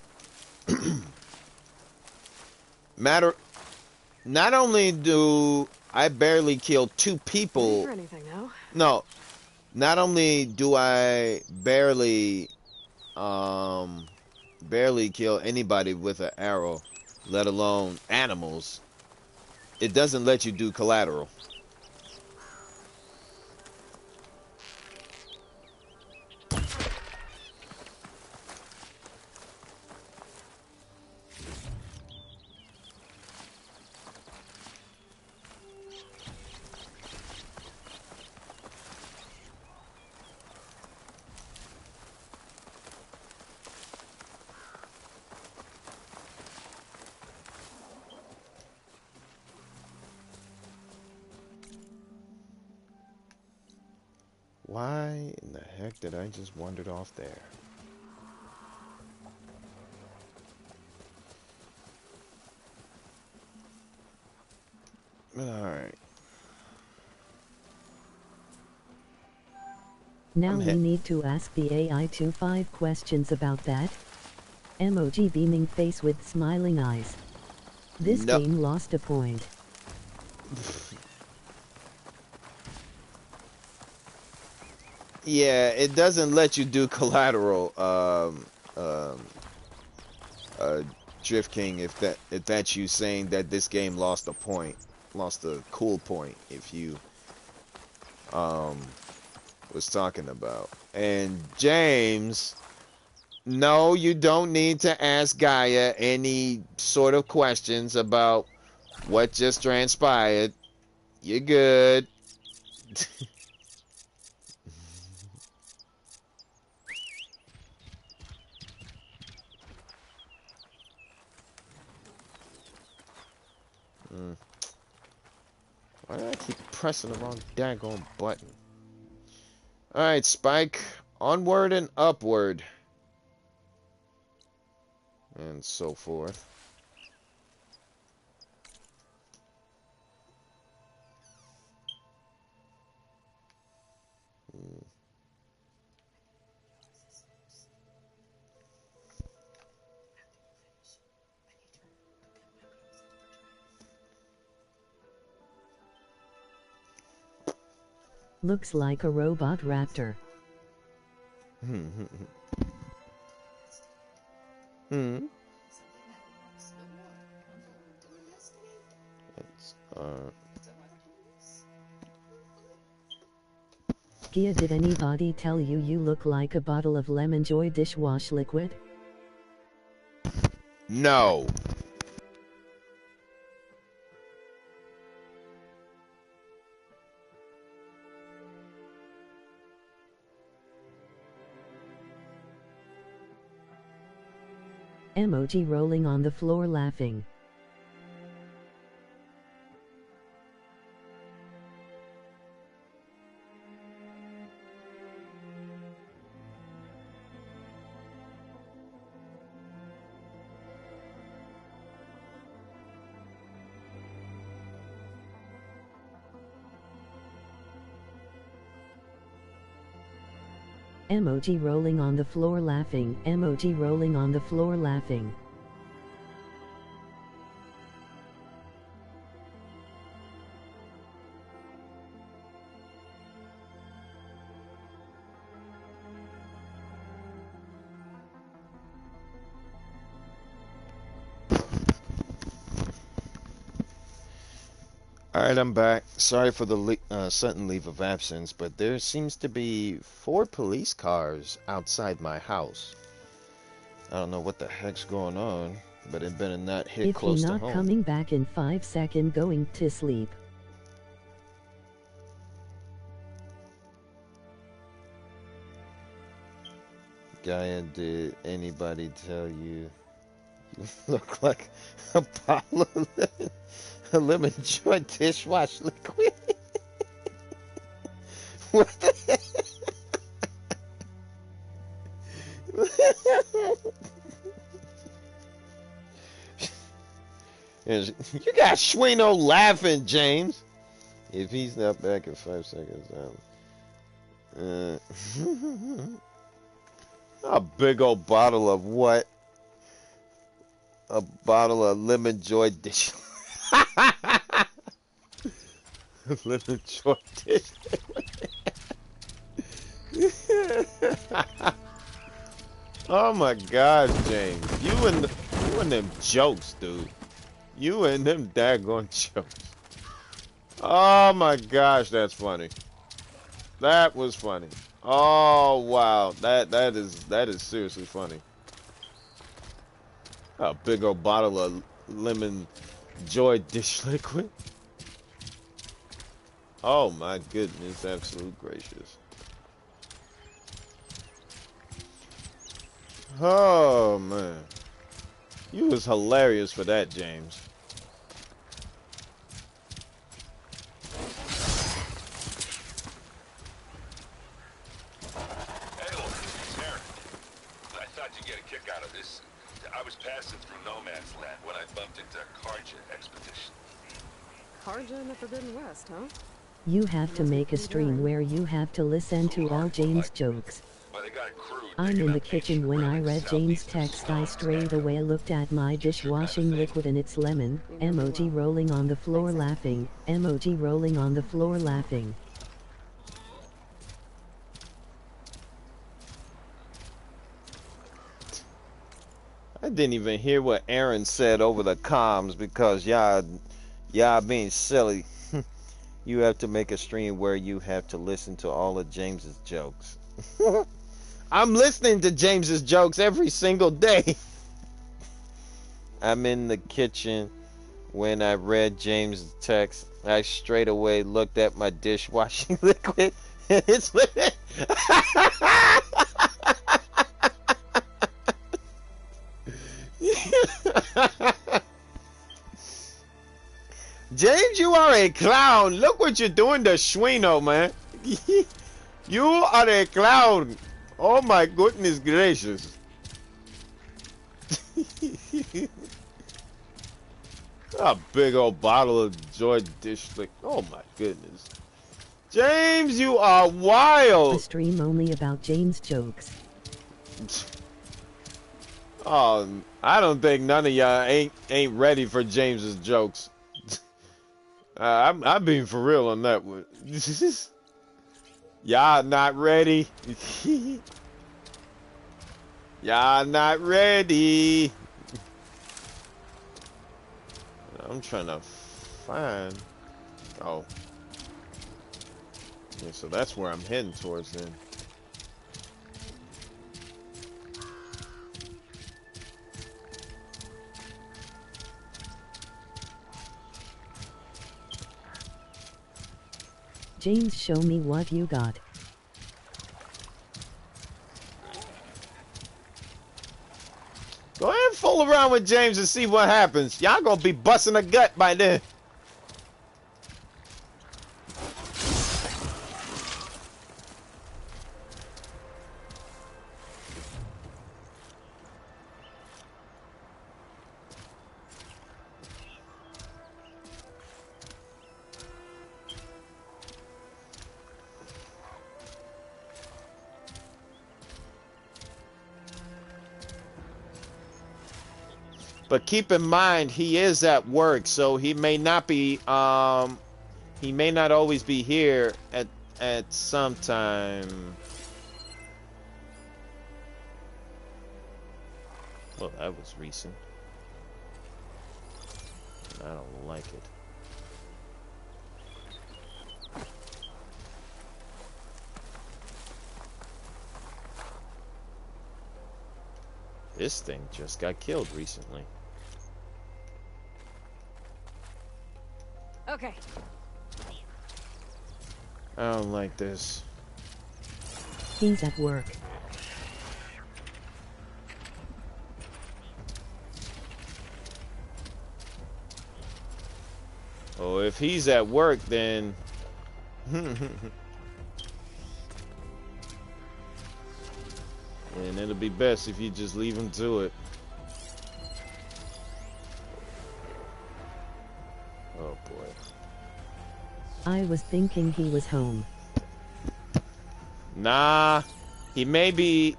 Not only do I barely kill 2 people. Or anything, no? No. Not only do I barely kill anybody with an arrow, let alone animals, it doesn't let you do collateral. Why in the heck did I just wandered off there? Alright. Now we need to ask the AI 5 questions about that. Emoji beaming face with smiling eyes. This game lost a point. Yeah, it doesn't let you do collateral, Drift King, if that's you saying that this game lost a point, lost a cool point, if you was talking about. And James, no, you don't need to ask Gaia any sort of questions about what just transpired. You're good. Why do I keep pressing the wrong daggone button? Alright, Spike. Onward and upward. And so forth. Looks like a robot raptor. Gia, did anybody tell you you look like a bottle of Lemon Joy dishwash liquid? No. Emoji rolling on the floor laughing. Emoji rolling on the floor laughing. Emoji rolling on the floor laughing. Alright, I'm back. Sorry for the sudden leave of absence, but there seems to be 4 police cars outside my house. I don't know what the heck's going on, but it better not hit close to home. If you're not coming back in 5 seconds, going to sleep. Gaia, did anybody tell you you look like a bottle of lemon joy dishwash liquid? What the heck? You got Schwino laughing, James. If he's not back in 5 seconds, a big old bottle of what? A bottle of lemon joy dish. Lemon joy dish. Oh my gosh, James. You and them jokes, dude. You and them daggone jokes. Oh my gosh, that's funny. That was funny. Oh wow, that is seriously funny. A big old bottle of lemon joy dish liquid. Oh my goodness, absolute gracious. Oh man, you was hilarious for that, James. Karja in the Forbidden West, huh? You have to make a stream where you have to listen to all James' jokes. I'm in the kitchen when I read James' text. I straight away looked at my dishwashing liquid and it's lemon. Emoji rolling on the floor laughing. Emoji rolling on the floor laughing. I didn't even hear what Aaron said over the comms because y'all being silly. You have to make a stream where you have to listen to all of James's jokes. I'm listening to James's jokes every single day. I'm in the kitchen when I read James' text. I straight away looked at my dishwashing liquid and it's lemon. James, you are a clown. Look what you're doing to Schwino, man. You are a clown. Oh my goodness gracious. A big old bottle of Joy dish lick. Oh my goodness. James, you are wild. A stream only about James' jokes. Oh, I don't think none of y'all ain't ready for James's jokes. I'm being for real on that one. Y'all not ready. Y'all not ready. I'm trying to find. Oh. Yeah, so that's where I'm heading towards then. James, show me what you got. Go ahead and fool around with James and see what happens. Y'all gonna be busting a gut by then. But keep in mind, he is at work, so he may not be, he may not always be here at some time. Well, that was recent. I don't like it. This thing just got killed recently. Okay. I don't like this. He's at work. Oh, if he's at work, then... And it'll be best if you just leave him to it. Oh boy. I was thinking he was home. Nah, he may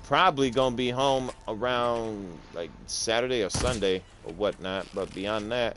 probably gonna be home around like Saturday or Sunday or whatnot, but beyond that.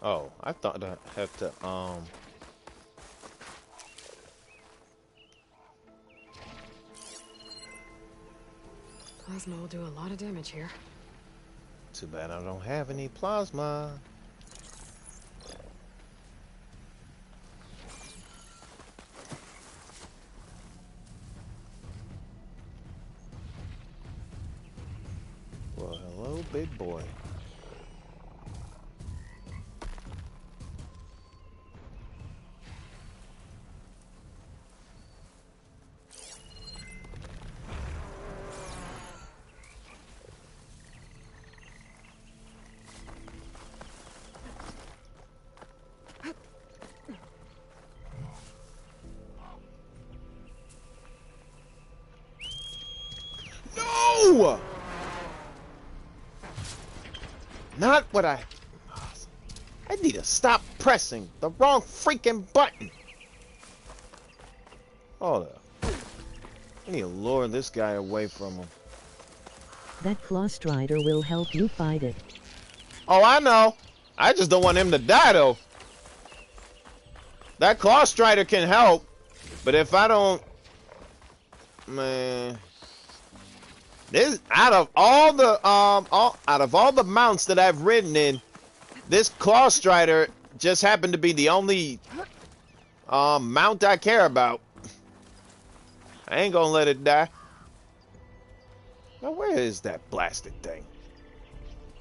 Oh, I thought I have to Plasma will do a lot of damage here. Too bad I don't have any plasma. Well, hello, big boy. No! Not what I need to stop pressing the wrong freaking button. Hold up. I need to lure this guy away from him. That Claw Strider will help you fight it. Oh, I know. I just don't want him to die, though. That Claw Strider can help, but if I don't... Man... This, out of all the mounts that I've ridden in, this Claw Strider just happened to be the only mount I care about. I ain't gonna let it die. Now where is that blasted thing?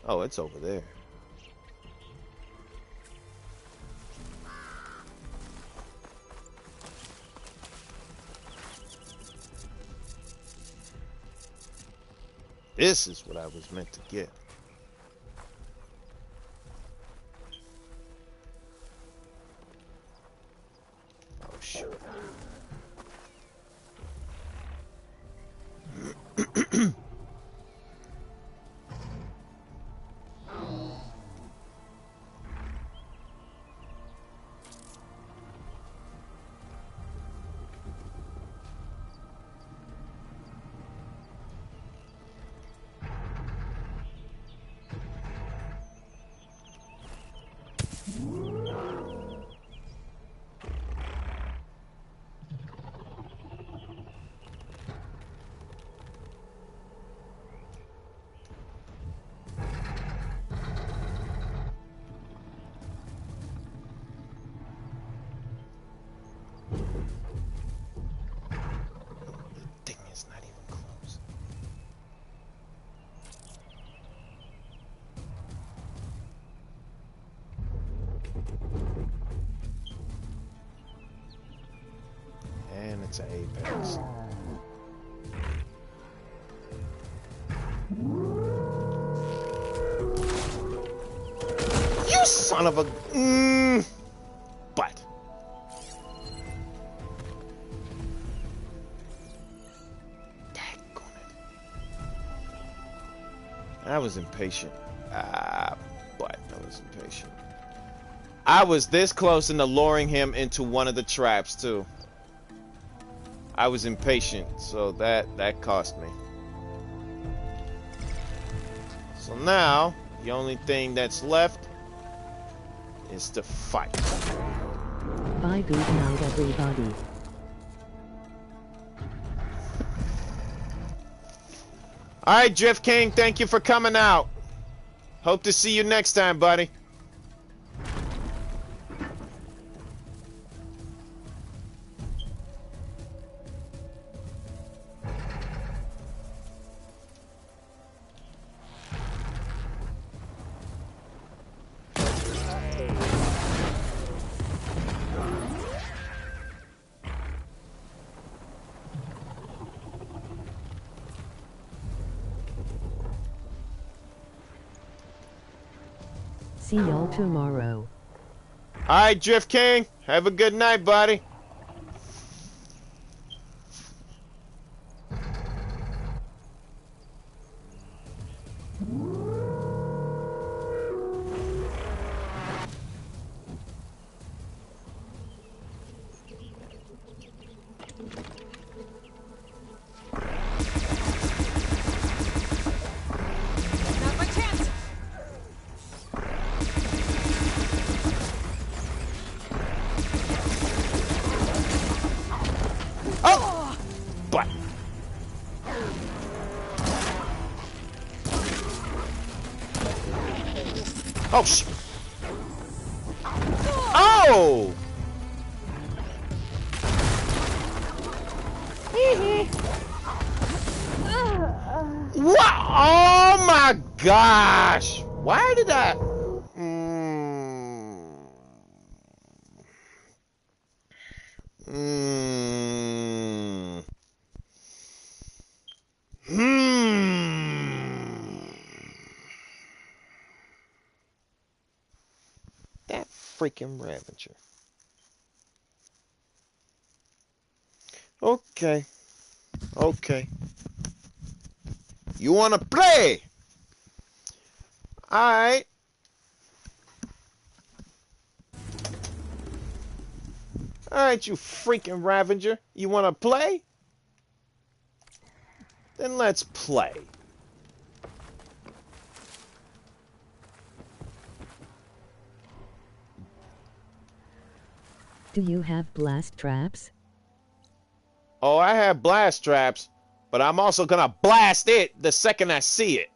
Oh, it's over there. This is what I was meant to get. Oh, shoot. And it's an Apex. You son of a... But... Daggone it. I was impatient. But I was impatient. I was this close into luring him into one of the traps too. I was impatient, so that cost me. So now the only thing that's left is to fight. Bye, good night, everybody. All right, Drift King, thank you for coming out. Hope to see you next time, buddy. See y'all tomorrow. Alright, Drift King. Have a good night, buddy. Oh, shit. Oh! What? Oh my gosh! Why did I? That freaking Ravager. Okay. Okay. You wanna play? Alright. Alright, you freaking Ravager. You wanna play? Then let's play. Do you have blast traps? Oh, I have blast traps, but I'm also gonna blast it the second I see it.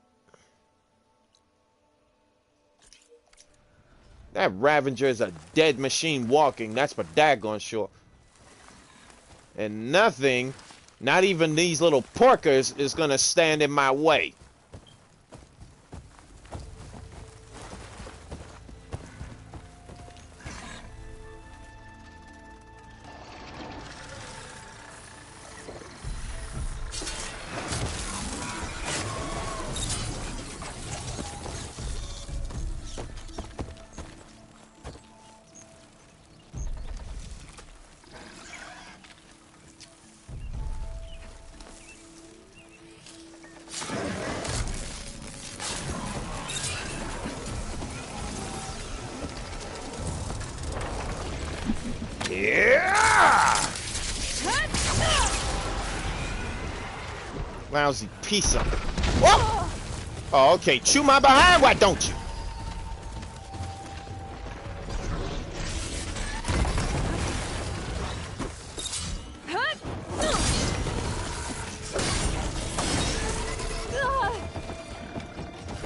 That Ravager is a dead machine walking, that's for daggone sure. And nothing, not even these little porkers, is gonna stand in my way. Yeah! Lousy piece of it. Whoa! Oh, okay. Chew my behind, why don't you?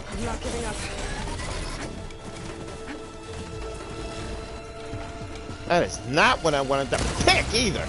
I'm not giving up. That is not what I wanted to pick either.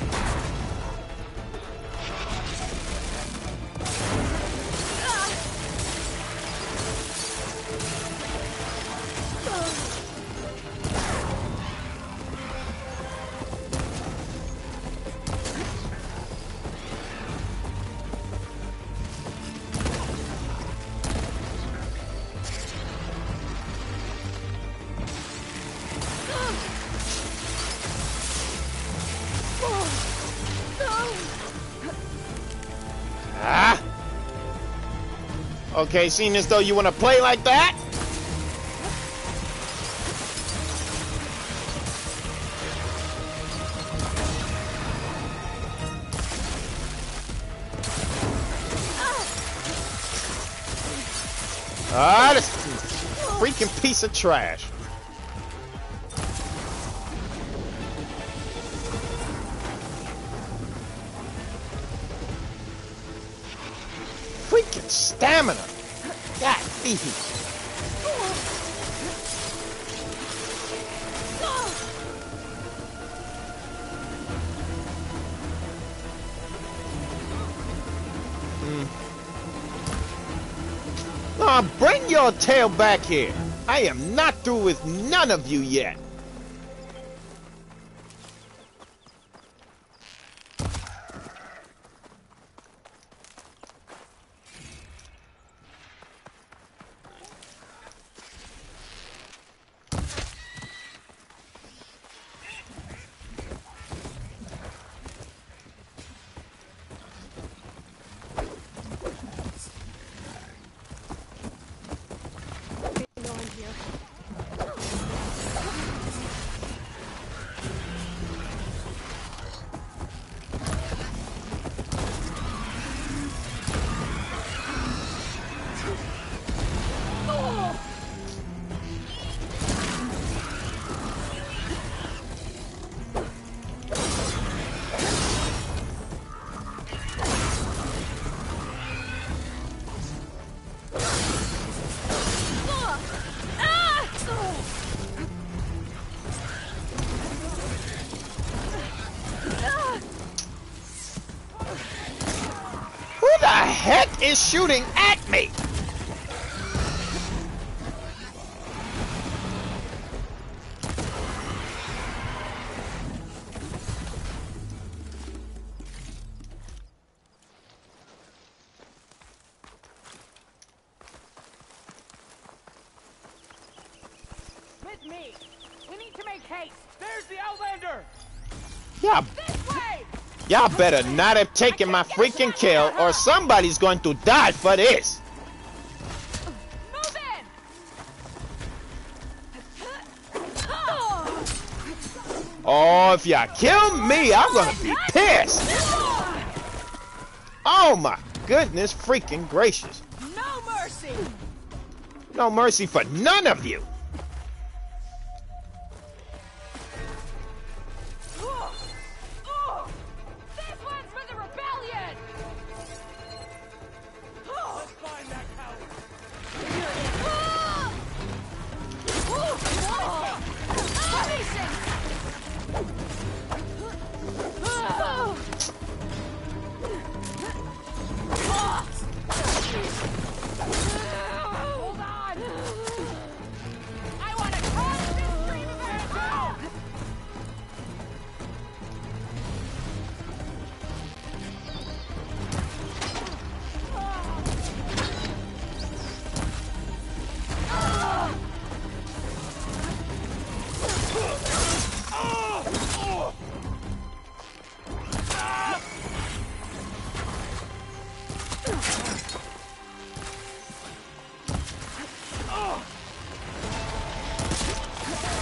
Okay, seeing as though you want to play like that? Ah, this freaking piece of trash. Freaking stamina. God, bring your tail back here. I am not through with none of you yet. Is shooting at me. With me. We need to make haste. There's the Outlander. Yeah. This way. Y'all better not have taken my freaking kill, or somebody's going to die for this. Move in. Oh, if y'all kill me, I'm gonna be pissed. Oh my goodness freaking gracious. No mercy. No mercy for none of you.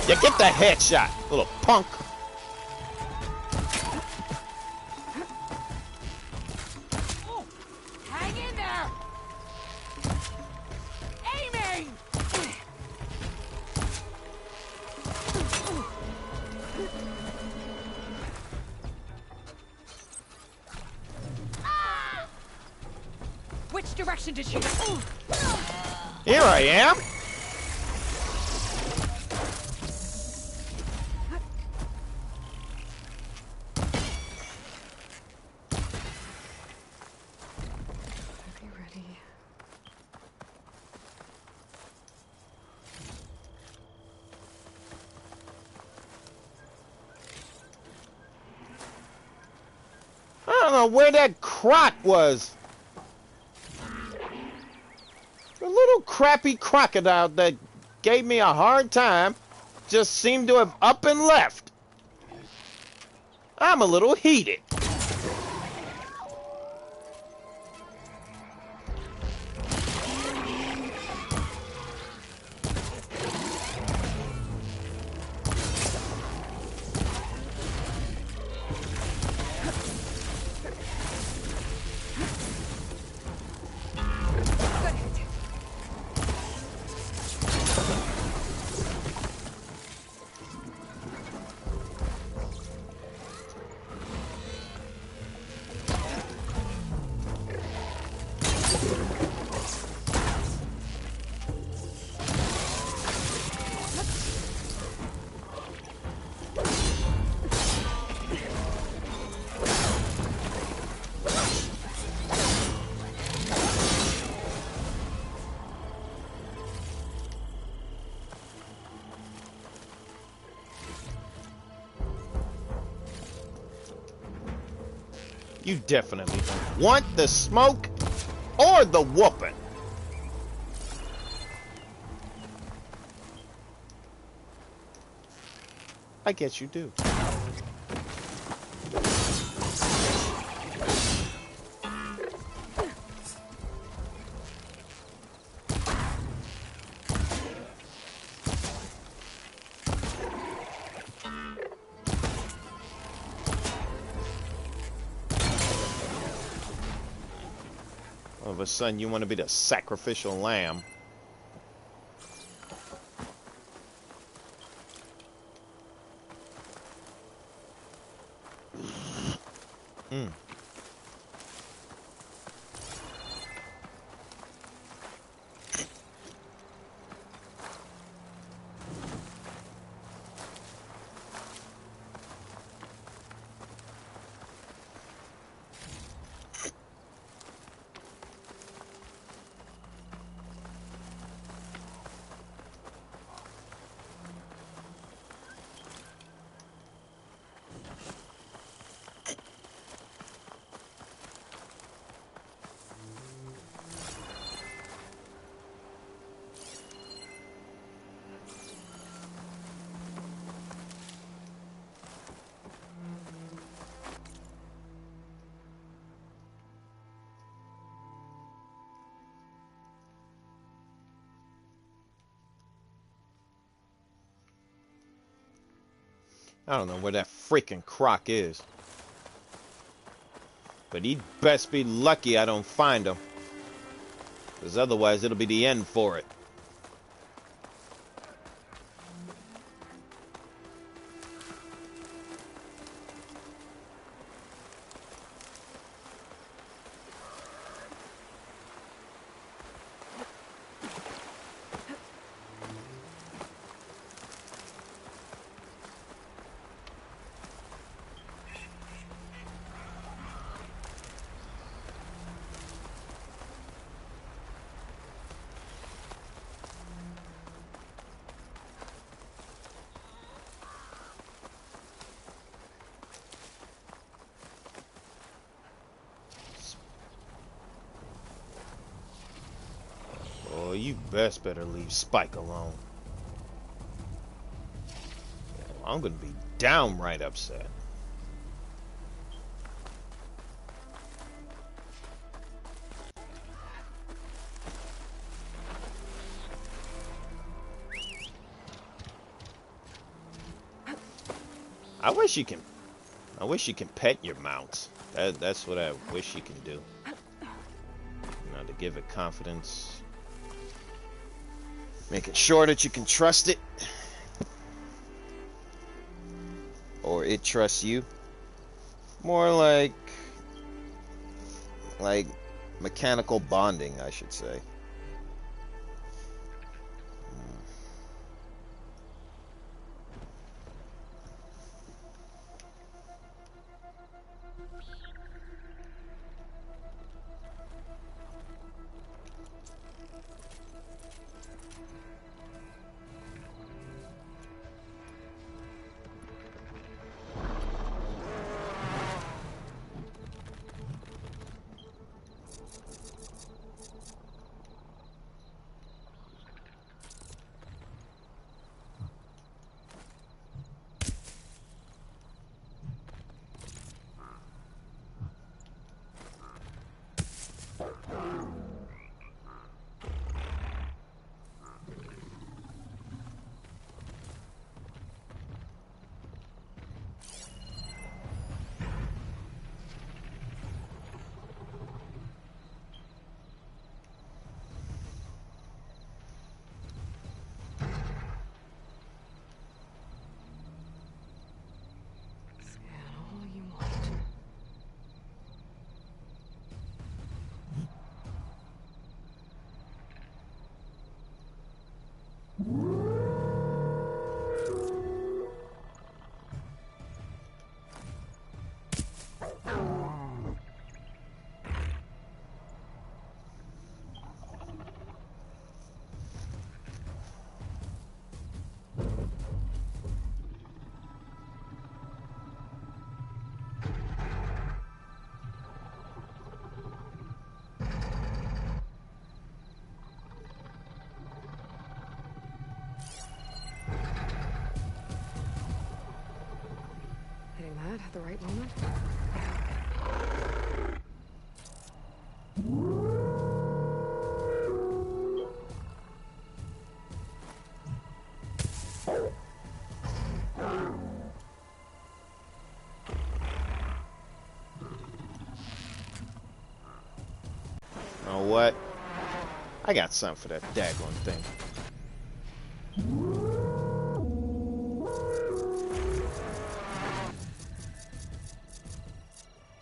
You get the headshot, little punk. Hang in there. Aiming. Which direction did she go? Here I am. I don't know where that croc was. The little crappy crocodile that gave me a hard time just seemed to have up and left. I'm a little heated. You definitely don't want the smoke or the whooping. I guess you do. All of a sudden, you want to be the sacrificial lamb. I don't know where that freaking croc is. But he'd best be lucky I don't find him. Because otherwise it'll be the end for it. Oh, you best better leave Spike alone. I'm gonna be downright upset. I wish you can pet your mounts. That's what I wish you can do. You know, to give it confidence. Making sure that you can trust it. Or it trusts you. More like mechanical bonding, I should say. the right moment? Oh, what? I got something for that daggone thing.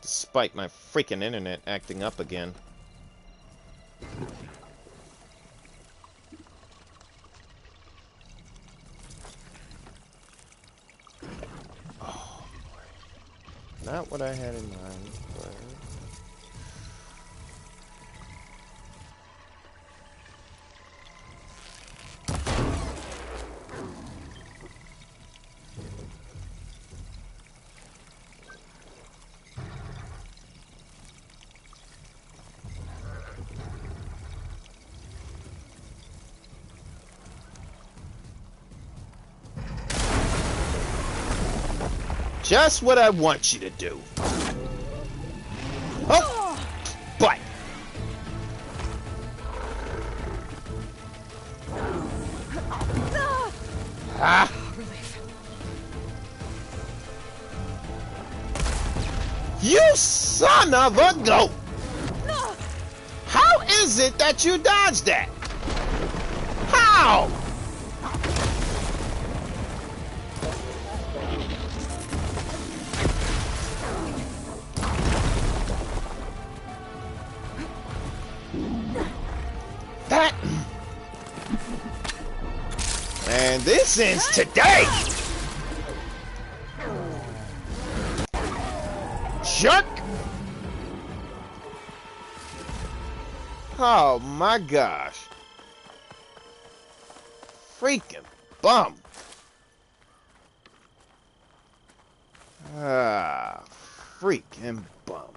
Despite my freaking internet acting up again. Oh, boy. Not what I had in mind, but... Just what I want you to do. Oh! But! Ah! You son of a goat! How is it that you dodged that? How? And this ends today! Jerk! Oh my gosh. Freaking bum. Ah, freaking bum.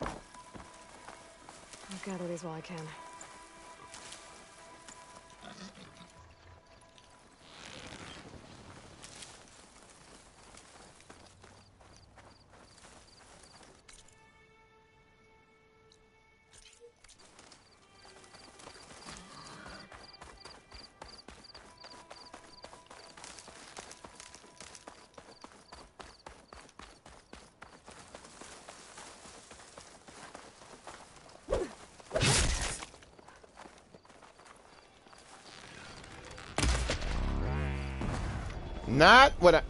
I'll gather these while I can. Not what I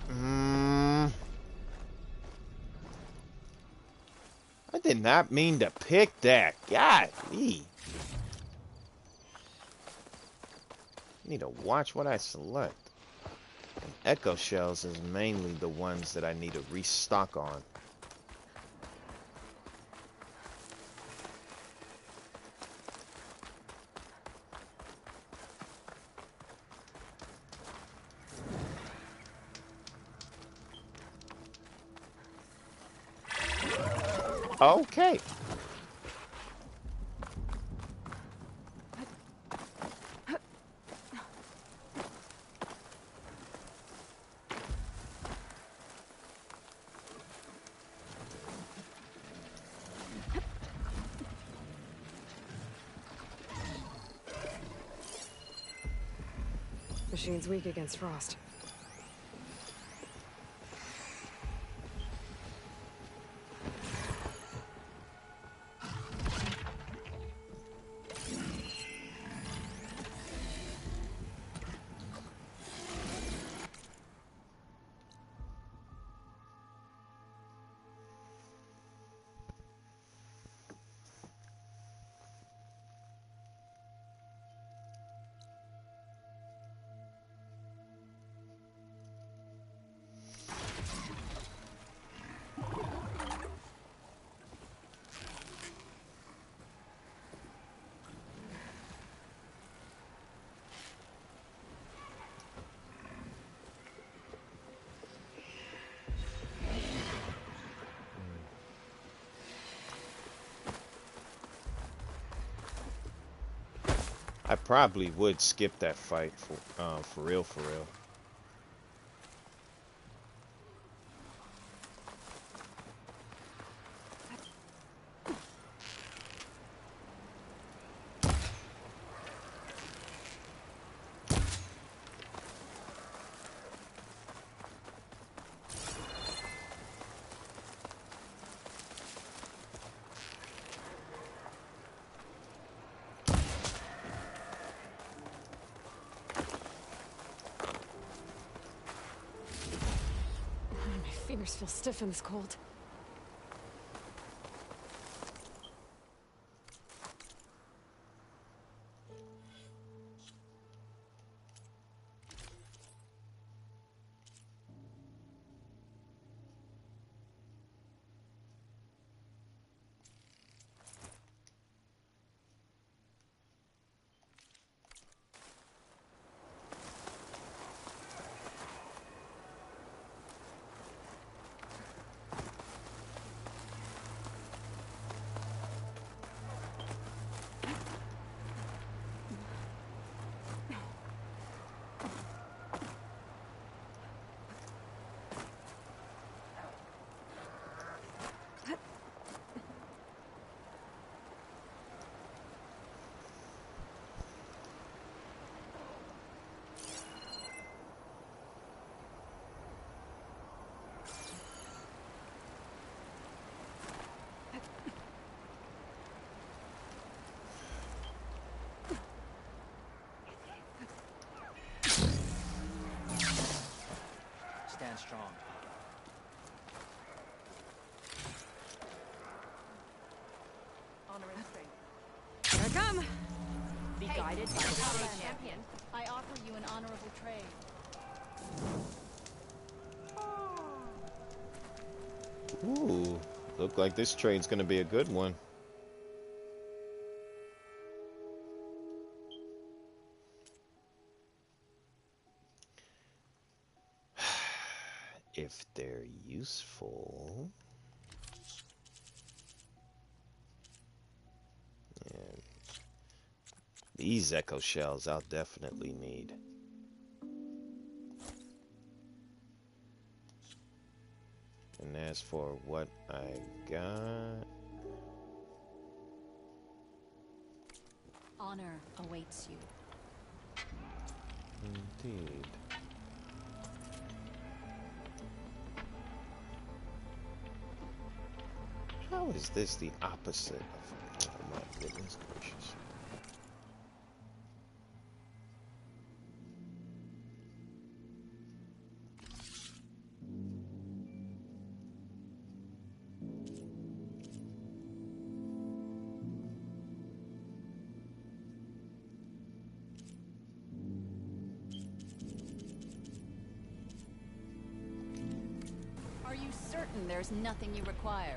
did not mean to pick that. Golly. Need to watch what I select. And echo shells is mainly the ones that I need to restock on. Okay. Machine's weak against frost. I probably would skip that fight for real, for real. fingers feel stiff in this cold. Stand strong. Honor and strength. Here I come! Be guided by the power of champion. I offer you an honorable trade. Ooh, look like this trade's gonna be a good one. If they're useful. And these echo shells I'll definitely need. And as for what I got, Honor awaits you. indeed. How is this the opposite of, oh my goodness gracious. Are you certain there's nothing you require?